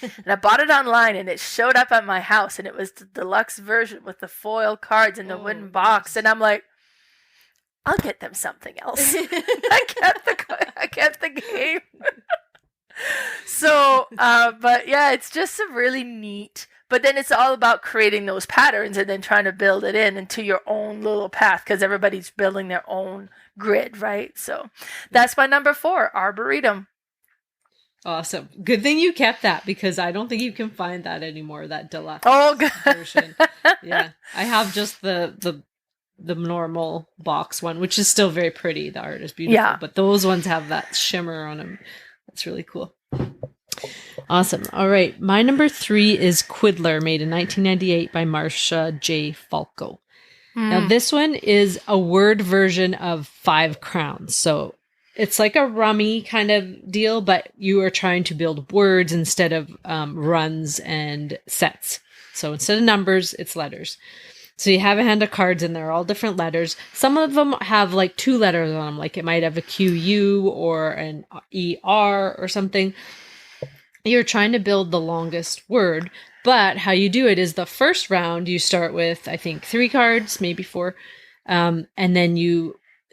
And I bought it online, and it showed up at my house, and it was the deluxe version with the foil cards and the wooden box. And I'm like, I'll get them something else. I kept the game. So, but yeah, it's just a really neat. But then it's all about creating those patterns and then trying to build it into your own little path, because everybody's building their own grid, right? So that's my number 4, Arboretum. Awesome. Good thing you kept that, because I don't think you can find that anymore, that deluxe version. Yeah. I have just the normal box one, which is still very pretty. The art is beautiful, but those ones have that shimmer on them. That's really cool. Awesome. All right. My number 3 is Quiddler, made in 1998 by Marcia J. Falco. Now, this one is a word version of 5 Crowns. So it's like a rummy kind of deal, but you are trying to build words instead of runs and sets. So instead of numbers, it's letters. So you have a hand of cards and they're all different letters. Some of them have like 2 letters on them, like it might have a QU or an ER or something. You're trying to build the longest word, but how you do it is the first round you start with, I think, 3 cards, maybe 4. And then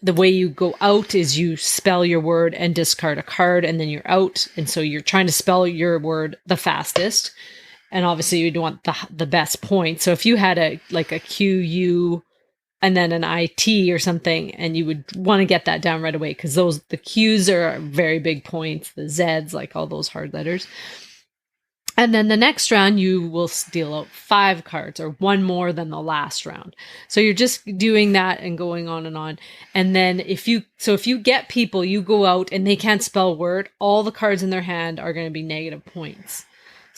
the way you go out is you spell your word and discard a card, and then you're out. And so you're trying to spell your word the fastest. And obviously you'd want the best point. So if you had a QU and then an IT or something, and you would want to get that down right away, because the Qs are very big points, the Zs, like all those hard letters. And then the next round, you will deal out 5 cards, or 1 more than the last round. So you're just doing that and going on and on. And then if you get people, you go out and they can't spell word, all the cards in their hand are going to be negative points.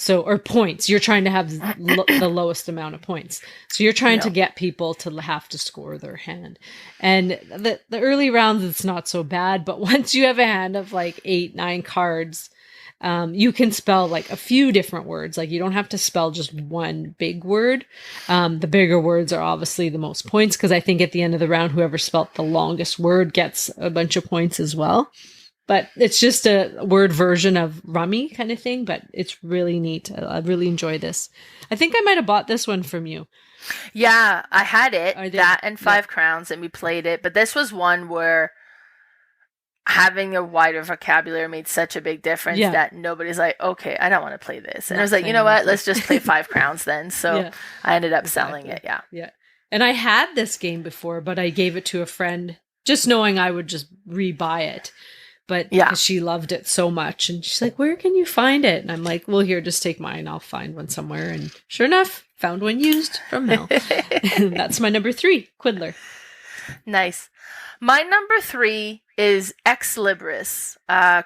Or points. You're trying to have the lowest amount of points. So you're trying to get people to have to score their hand. And the early rounds, it's not so bad. But once you have a hand of like 8, 9 cards, you can spell like a few different words. Like you don't have to spell just one big word. The bigger words are obviously the most points, because I think at the end of the round, whoever spelt the longest word gets a bunch of points as well. But it's just a word version of Rummy kind of thing, but it's really neat. I really enjoy this. I think I might have bought this one from you. Yeah, I had it, that and 5 Crowns, and we played it. But this was one where having a wider vocabulary made such a big difference that nobody's like, okay, I don't want to play this. And I was like, you know what? Let's just play 5 Crowns then. So I ended up selling it, Yeah. And I had this game before, but I gave it to a friend, just knowing I would just rebuy it. But because she loved it so much, and she's like, where can you find it? And I'm like, well, here, just take mine. I'll find one somewhere. And sure enough, found one used from Mel. That's my number 3, Quiddler. Nice. My number 3 is Ex Libris,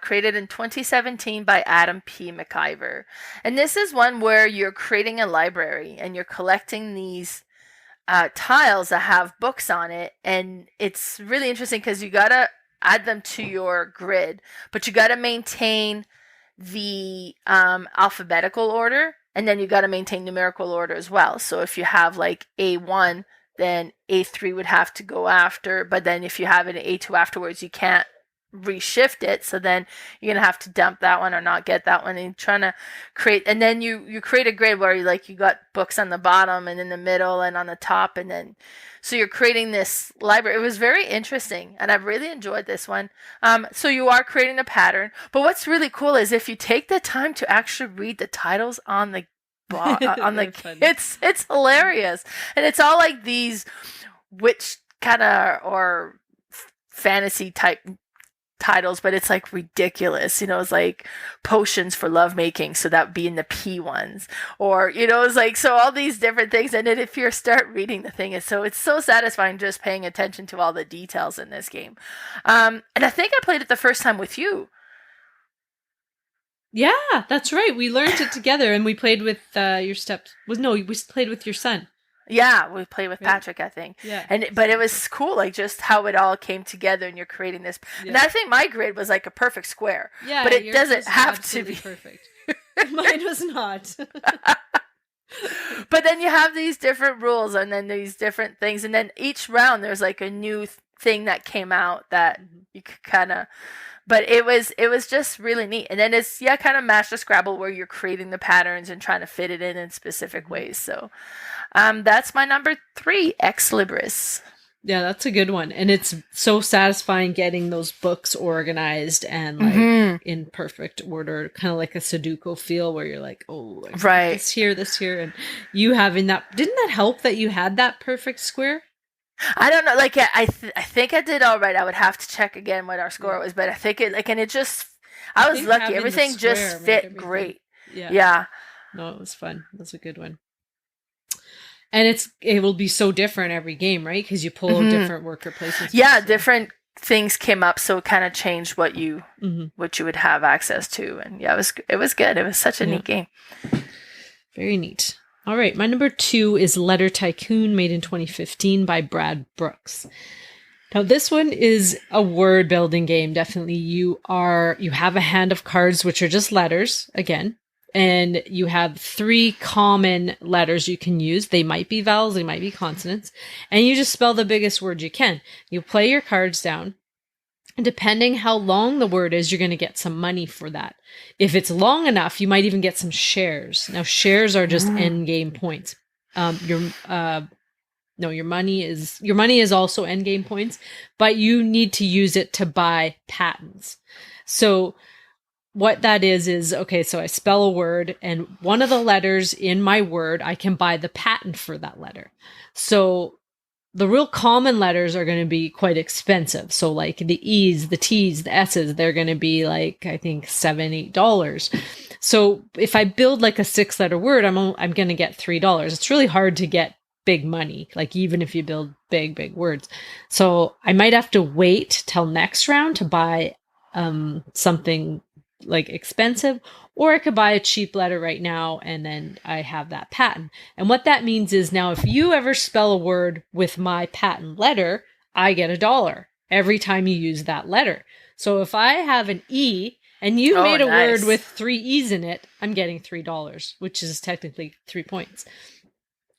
created in 2017 by Adam P. McIver. And this is one where you're creating a library and you're collecting these tiles that have books on it. And it's really interesting because you got to add them to your grid, but you got to maintain the alphabetical order, and then you got to maintain numerical order as well. So if you have like A1, then A3 would have to go after, but then if you have an A2 afterwards, you can't reshift it, so then you're gonna have to dump that one or not get that one, and you're trying to create, and then you create a grid where you got books on the bottom and in the middle and on the top, and then so you're creating this library. It was very interesting, and I really enjoyed this one. So you are creating a pattern, but what's really cool is if you take the time to actually read the titles on the it's hilarious, and it's all like these witch kind of or fantasy type titles, but it's like ridiculous, it's like potions for lovemaking, so that would be in the P ones, or it's like, so all these different things, and then if you start reading the thing, it's so satisfying just paying attention to all the details in this game. And I think I played it the first time with you. Yeah, that's right, we learned it together, and we played with your steps. We played with your son. Yeah, we played with Patrick, I think. Yeah. But it was cool, like just how it all came together, and you're creating this. Yeah. And I think my grid was like a perfect square. Yeah, but it doesn't have to be perfect. Mine was not. But then you have these different rules, and then these different things, and then each round there's like a new thing that came out that you could kind of. But it was just really neat. And then it's, kind of Master Scrabble where you're creating the patterns and trying to fit it in specific ways. So that's my number 3, Ex Libris. Yeah, that's a good one. And it's so satisfying getting those books organized and in perfect order, kind of like a Sudoku feel where you're like, oh, right, this here. And you having that, didn't that help that you had that perfect square? I don't know. Like, I think I did all right. I would have to check again what our score was, but I think it, and it just, I was lucky. Everything just fit great. Yeah. No, it was fun. It was a good one. And it will be so different every game, right? Because you pull different worker placements. Yeah, different things came up, so it kind of changed what you would have access to. And yeah, it was good. It was such a neat game. Very neat. All right, my number 2 is Letter Tycoon, made in 2015 by Brad Brooks. Now, this one is a word building game. Definitely, you have a hand of cards, which are just letters again, and you have 3 common letters you can use. They might be vowels, they might be consonants, and you just spell the biggest word you can. You play your cards down, and depending how long the word is, you're going to get some money for that. If it's long enough, you might even get some shares. Now, shares are just end game points. Your money is also end game points, but you need to use it to buy patents. So what that is okay, so I spell a word, and one of the letters in my word, I can buy the patent for that letter. So the real common letters are going to be quite expensive. So like the E's, the T's, the S's, they're going to be like, I think $7, $8. So if I build like a 6-letter word, I'm going to get $3. It's really hard to get big money, like even if you build big words. So I might have to wait till next round to buy something like expensive, or I could buy a cheap letter right now and then I have that patent. And what that means is, now if you ever spell a word with my patent letter, I get $1 every time you use that letter. So if I have an E and you made a word with 3 E's in it, I'm getting $3, which is technically 3 points.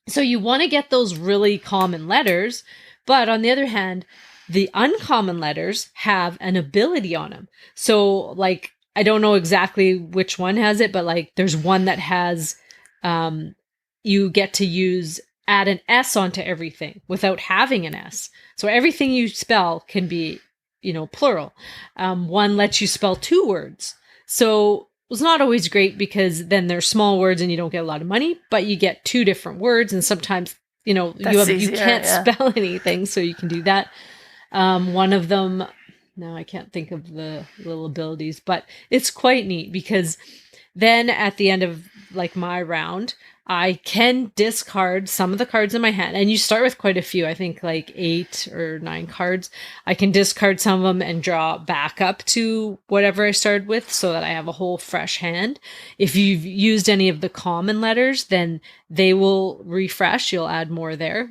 So you want to get those really common letters, but on the other hand, the uncommon letters have an ability on them. So like, I don't know exactly which one has it, but like there's one that has, you get to add an S onto everything without having an S. So everything you spell can be, plural. One lets you spell 2 words. So it's not always great, because then they're small words and you don't get a lot of money, but you get 2 different words. And sometimes, you can't spell anything. So you can do that. One of them, now I can't think of the little abilities, but it's quite neat, because then at the end of like my round, I can discard some of the cards in my hand, and you start with quite a few, I think like 8 or 9 cards. I can discard some of them and draw back up to whatever I started with, so that I have a whole fresh hand. If you've used any of the common letters, then they will refresh. You'll add more there.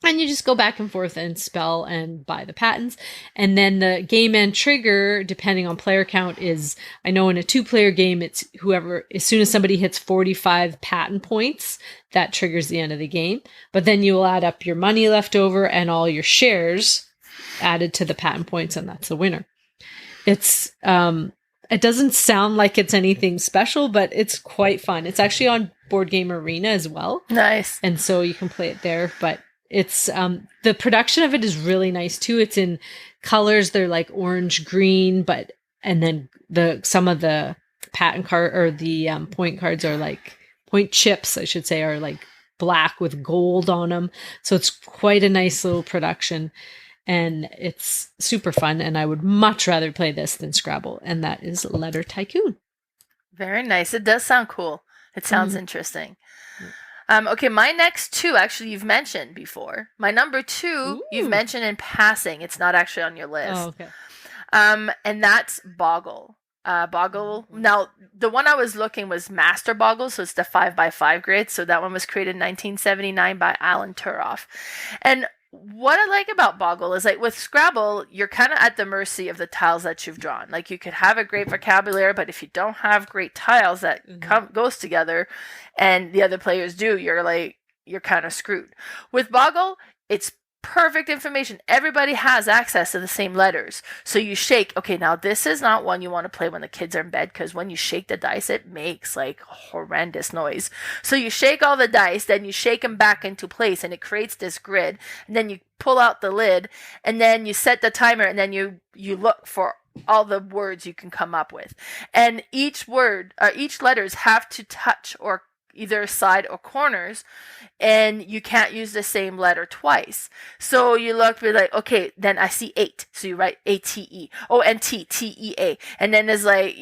And you just go back and forth and spell and buy the patents. And then the game end trigger, depending on player count, is, I know in a 2-player game, it's whoever, as soon as somebody hits 45 patent points, that triggers the end of the game. But then you will add up your money left over and all your shares added to the patent points, and that's the winner. It's, it doesn't sound like it's anything special, but it's quite fun. It's actually on Board Game Arena as well. Nice. And so you can play it there, but it's the production of it is really nice too. It's in colors, they're like orange green, and then some of the patent card, or the point cards, are like point chips, I should say, are like black with gold on them. So it's quite a nice little production, and it's super fun, and I would much rather play this than Scrabble, and that is Letter Tycoon. Very nice. It does sound cool. It sounds interesting. Okay, my next 2, actually, you've mentioned before. My number 2, you've mentioned in passing. It's not actually on your list. Oh, okay. And that's Boggle. Boggle. Now, the one I was looking was Master Boggle, so it's the 5x5 grid. So that one was created in 1979 by Alan Turoff. And what I like about Boggle is, like with Scrabble, you're kind of at the mercy of the tiles that you've drawn. Like you could have a great vocabulary, but if you don't have great tiles that goes together, and the other players do, you're kind of screwed. With Boggle, it's perfect information. Everybody has access to the same letters. So you shake, okay, now this is not one you want to play when the kids are in bed, because when you shake the dice, it makes like horrendous noise. So you shake all the dice, then you shake them back into place, and it creates this grid. And then you pull out the lid, and then you set the timer, and then you look for all the words you can come up with. And each word, or each letters have to touch or either side or corners, and you can't use the same letter twice. So you look, be like, okay, then I see 8. So you write ATE. Oh, and TEA. And then there's like,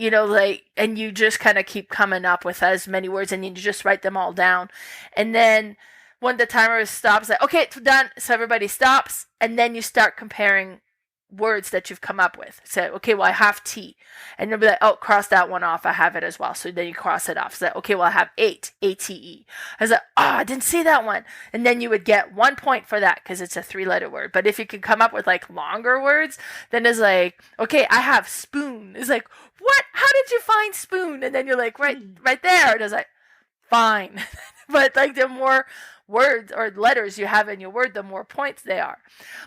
and you just kind of keep coming up with as many words, and you just write them all down. And then when the timer stops, like, okay, it's done. So everybody stops, and then you start comparing words that you've come up with. So, okay, well, I have T. And you'll be like, oh, cross that one off. I have it as well. So then you cross it off. So, okay, well, I have 8, ATE. I was like, oh, I didn't see that one. And then you would get 1 point for that because it's a 3-letter word. But if you could come up with like longer words, then it's like, okay, I have spoon. It's like, what? How did you find spoon? And then you're like, right there. And it's like, fine. But like the more words or letters you have in your word, the more points they are.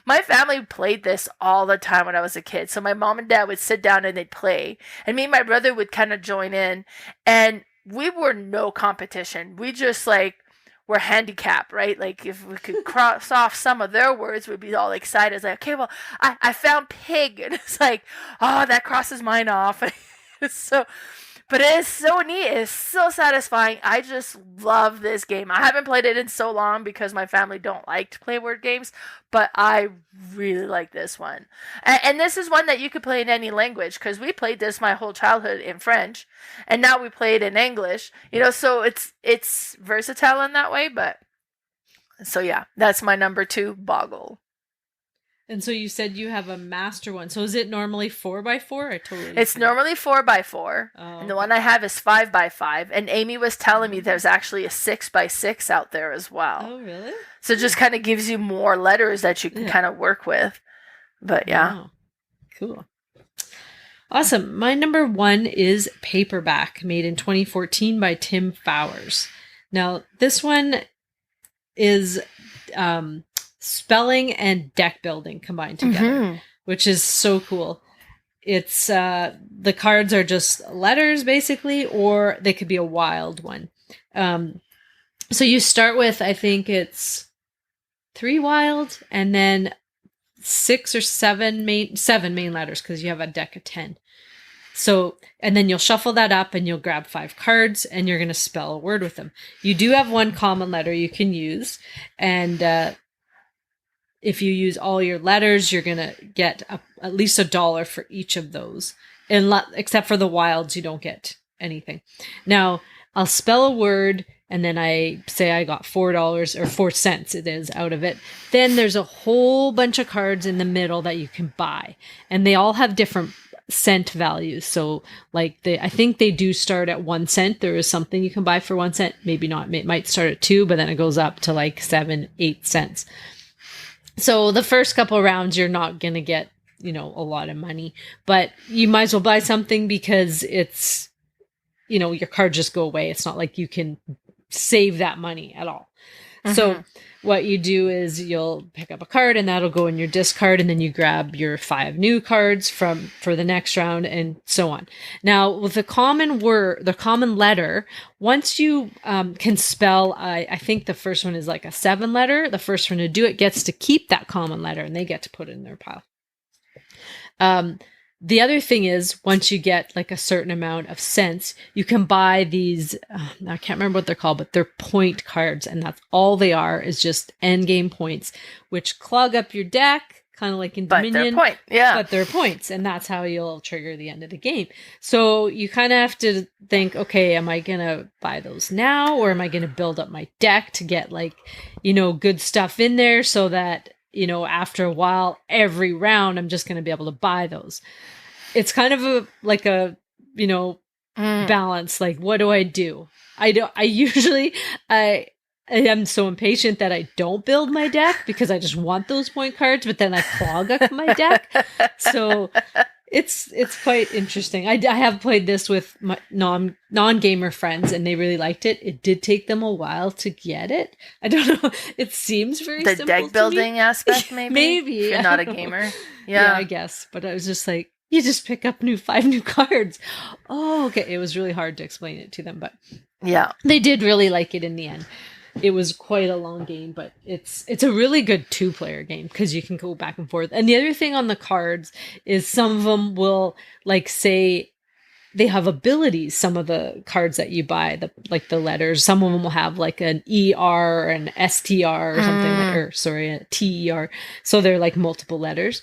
My family played this all the time when I was a kid. So my mom and dad would sit down and they'd play, and me and my brother would kind of join in, and we were no competition. We just like were handicapped, right? Like if we could cross off some of their words, we'd be all excited. It's like, okay, well, I found pig, and it's like, oh, that crosses mine off. But it is so neat. It is so satisfying. I just love this game. I haven't played it in so long because my family don't like to play word games, but I really like this one. And this is one that you could play in any language, because we played this my whole childhood in French, and now we play it in English. So it's versatile in that way. But so yeah, that's my number 2, Boggle. And so you said you have a master one. So is it normally 4x4? It's normally 4x4, and the one I have is 5x5. And Amy was telling me there's actually a 6x6 out there as well. Oh, really? So it just kind of gives you more letters that you can kind of work with. But yeah. Wow. Cool. Awesome. My number 1 is Paperback, made in 2014 by Tim Fowers. Now, this one is spelling and deck building combined together, which is so cool. It's the cards are just letters basically, or they could be a wild one. So you start with, I think it's 3 wild, and then 6 or 7 main letters, because you have a deck of 10. So, and then you'll shuffle that up and you'll grab 5 cards and you're going to spell a word with them. You do have 1 common letter you can use, and if you use all your letters, you're going to get at least $1 for each of those. Except for the wilds, you don't get anything. Now, I'll spell a word, and then I say I got $4 or 4 cents it is out of it. Then there's a whole bunch of cards in the middle that you can buy. And they all have different cent values. So like I think they do start at 1 cent. There is something you can buy for 1 cent. Maybe not. It might start at 2, but then it goes up to like 7, 8 cents. So the first couple rounds, you're not going to get, a lot of money, but you might as well buy something because it's, your cards just go away. It's not like you can save that money at all. So what you do is you'll pick up a card and that'll go in your discard, and then you grab your 5 new cards for the next round, and so on. Now with the common letter, once you can spell, I think the first one is like a 7 letter. The first one to do it gets to keep that common letter, and they get to put it in their pile. The other thing is, once you get like a certain amount of cents, you can buy these, I can't remember what they're called, but they're point cards. And that's all they are, is just end game points, which clog up your deck, kind of like in Dominion. But they're points. And that's how you'll trigger the end of the game. So you kind of have to think, okay, am I going to buy those now? Or am I going to build up my deck to get good stuff in there so that, after a while, every round, I'm just going to be able to buy those. It's kind of a balance. Like, what do? I am so impatient that I don't build my deck because I just want those point cards, but then I clog up my deck. So it's quite interesting. I have played this with my non-gamer friends, and they really liked it. It did take them a while to get it. I don't know. It seems very simple. The deck building aspect, maybe? Maybe. If you're not a gamer. Yeah, I guess. But I was just like, you just pick up 5 new cards. Oh, okay. It was really hard to explain it to them, but yeah, they did really like it in the end. It was quite a long game, but it's a really good 2-player game because you can go back and forth. And the other thing on the cards is some of them will say they have abilities. Some of the cards that you buy, the letters, some of them will have like an ER, an STR or something, a TER. So they're like multiple letters.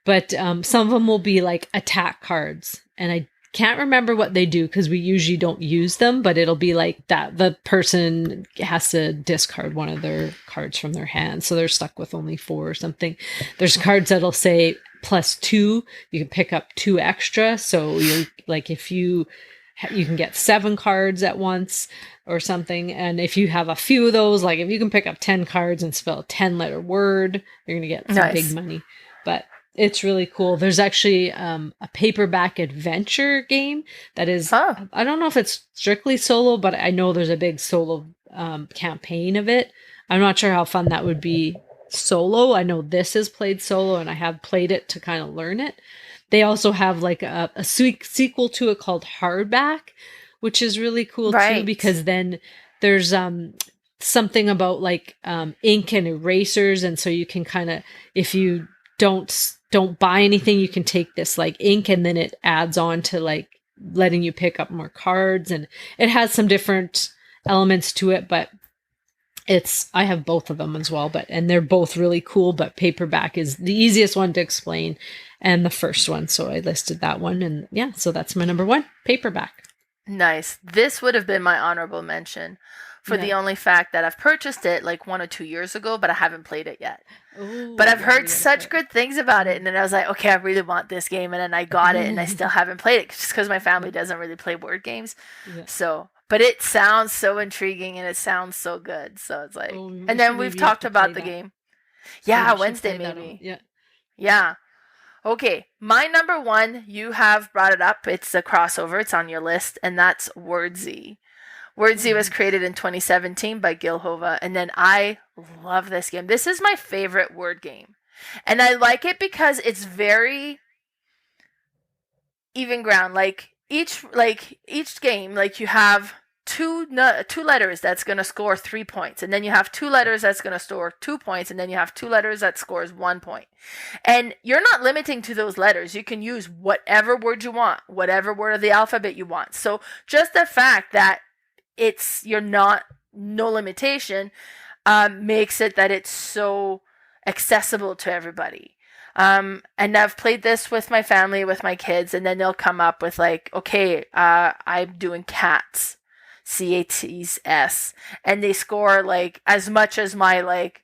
But some of them will be like attack cards. And I can't remember what they do because we usually don't use them, but it'll be like that. The person has to discard one of their cards from their hand. So they're stuck with only 4 or something. There's cards that'll say +2, you can pick up 2 extra. So you're like, if you can get 7 cards at once or something. And if you have a few of those, like if you can pick up 10 cards and spell a 10-letter word, you're going to get some big money. But it's really cool. There's actually a paperback adventure game that is, I don't know if it's strictly solo, but I know there's a big solo campaign of it. I'm not sure how fun that would be solo. I know this is played solo and I have played it to kind of learn it. They also have like a sequel to it called Hardback, which is really cool too, because then there's something about like ink and erasers. And so you can kind of, if you don't buy anything, you can take this like ink and then it adds on to like letting you pick up more cards, and it has some different elements to it, but I have both of them as well, and they're both really cool, but paperback is the easiest one to explain and the first one. So I listed that one, and yeah, so that's my number 1, paperback. Nice. This would have been my honorable mention for the only fact that I've purchased it like 1 or 2 years ago, but I haven't played it yet. Ooh, but I've heard such good things about it, and then I was like, okay, I really want this game, and then I got it, and I still haven't played it just because my family doesn't really play board games. Yeah. So, but it sounds so intriguing, and it sounds so good. So it's like, and then we've talked about the game. Yeah, Wednesday maybe. Yeah. Okay, my number 1, you have brought it up. It's a crossover. It's on your list, and that's Wordsy. Wordsy was created in 2017 by Gil Hova, and then I love this game. This is my favorite word game, and I like it because it's very even ground. Like each game, like you have two letters that's going to score 3 points, and then you have 2 letters that's going to score 2 points, and then you have 2 letters that scores 1 point. And you're not limiting to those letters. You can use whatever word you want, whatever word of the alphabet you want. So just the fact that no limitation makes it that it's so accessible to everybody. And I've played this with my family, with my kids, and then they'll come up with like, okay, I'm doing cats, CATS, and they score like as much as my like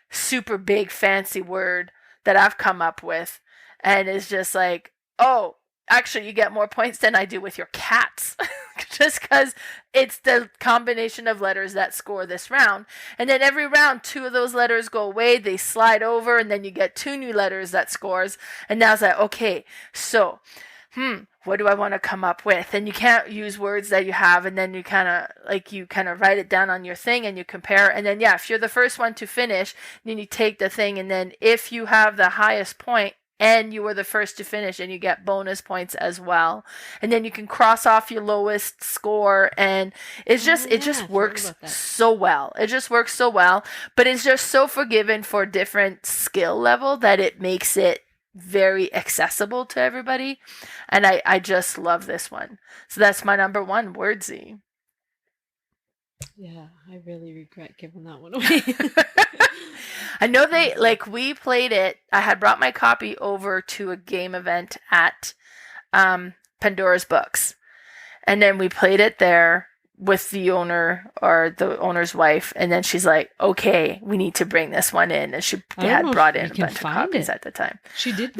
super big fancy word that I've come up with, and it's just like, oh, actually, you get more points than I do with your cats. Just because it's the combination of letters that score this round. And then every round, 2 of those letters go away, they slide over, and then you get 2 new letters that scores. And now it's like, okay, so, what do I want to come up with? And you can't use words that you have, and then you kind of write it down on your thing, and you compare. And then, yeah, if you're the first one to finish, then you take the thing, and then if you have the highest point, and you were the first to finish, and you get bonus points as well. And then you can cross off your lowest score, and it just works so well. It just works so well, but it's just so forgiving for different skill level that it makes it very accessible to everybody. And I just love this one. So that's my number 1, Wordsy. Yeah, I really regret giving that one away. I know we played it. I had brought my copy over to a game event at Pandora's Books. And then we played it there with the owner or the owner's wife. And then she's like, okay, we need to bring this one in. And she had brought in a bunch of copies at the time. She did?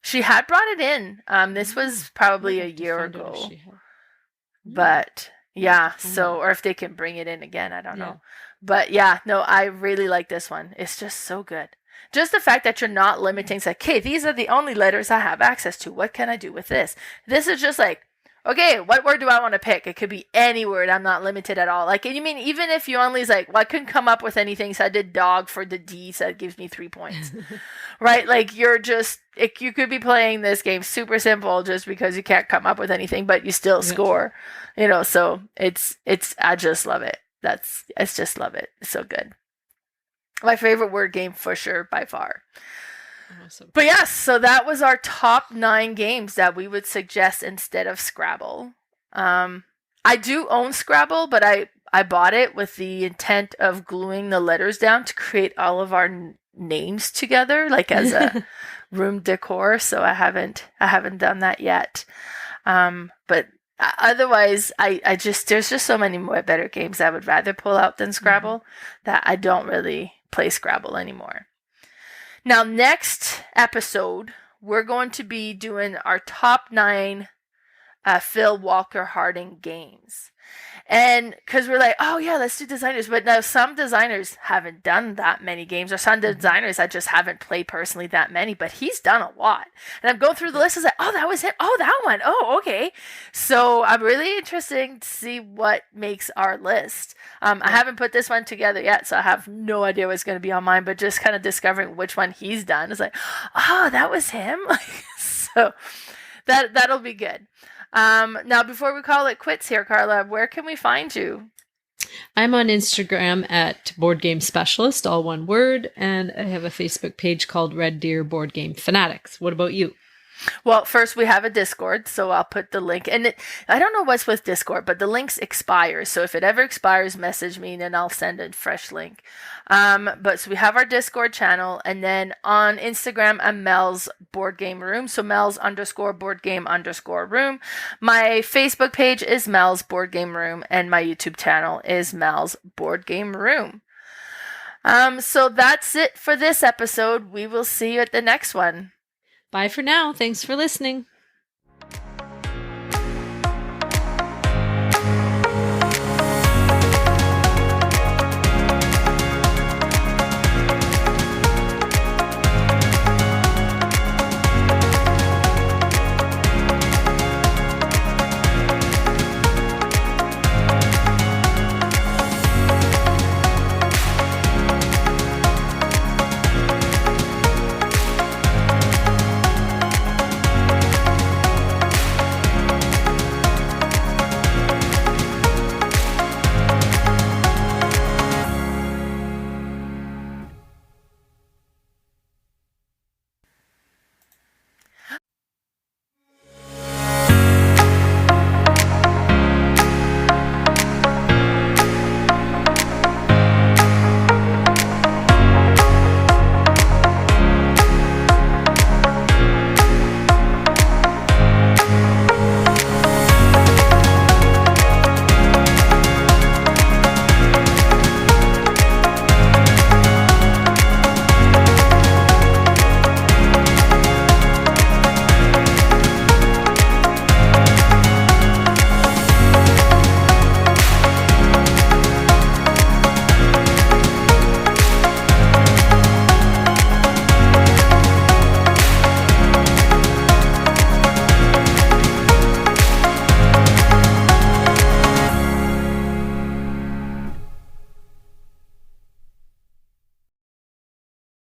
She had brought it in. This was probably a year ago. But yeah, so, or if they can bring it in again, I don't know. But yeah, no, I really like this one. It's just so good. Just the fact that you're not limiting, it's like, okay, these are the only letters I have access to. What can I do with this? This is just like, okay, what word do I want to pick? It could be any word. I'm not limited at all. Like, you mean, even if you only like, well, I couldn't come up with anything, so I did dog for the D, so that gives me 3 points. Right? Like, you could be playing this game super simple just because you can't come up with anything, but you still score. So I just love it. Just love it. It's so good. My favorite word game for sure, by far. Awesome. But yes, so that was our top 9 games that we would suggest instead of Scrabble. I do own Scrabble, but I bought it with the intent of gluing the letters down to create all of our names together, like as a room decor. So I haven't done that yet. But otherwise, I just there's just so many more better games I would rather pull out than Scrabble that I don't really play Scrabble anymore. Now, next episode, we're going to be doing our top 9 Phil Walker Harding games. And because we're like, oh yeah, let's do designers. But now some designers haven't done that many games, or some designers I just haven't played personally that many, but he's done a lot. And I'm going through the list, I was like, oh, that was him. Oh, that one. Oh, okay. So I'm really interested to see what makes our list. I haven't put this one together yet, so I have no idea what's going to be on mine, but just kind of discovering which one he's done. It's like, oh, that was him. So that'll be good. Now, before we call it quits here, Carla, where can we find you? I'm on Instagram at boardgamespecialist, all one word, and I have a Facebook page called Red Deer Board Game Fanatics. What about you? Well, first we have a Discord, so I'll put the link. And I don't know what's with Discord, but the links expire. So if it ever expires, message me, and then I'll send a fresh link. But so we have our Discord channel, and then on Instagram, I'm Mel's Board Game Room. So Mel's _boardgame_room. My Facebook page is Mel's Board Game Room, and my YouTube channel is Mel's Board Game Room. So that's it for this episode. We will see you at the next one. Bye for now. Thanks for listening.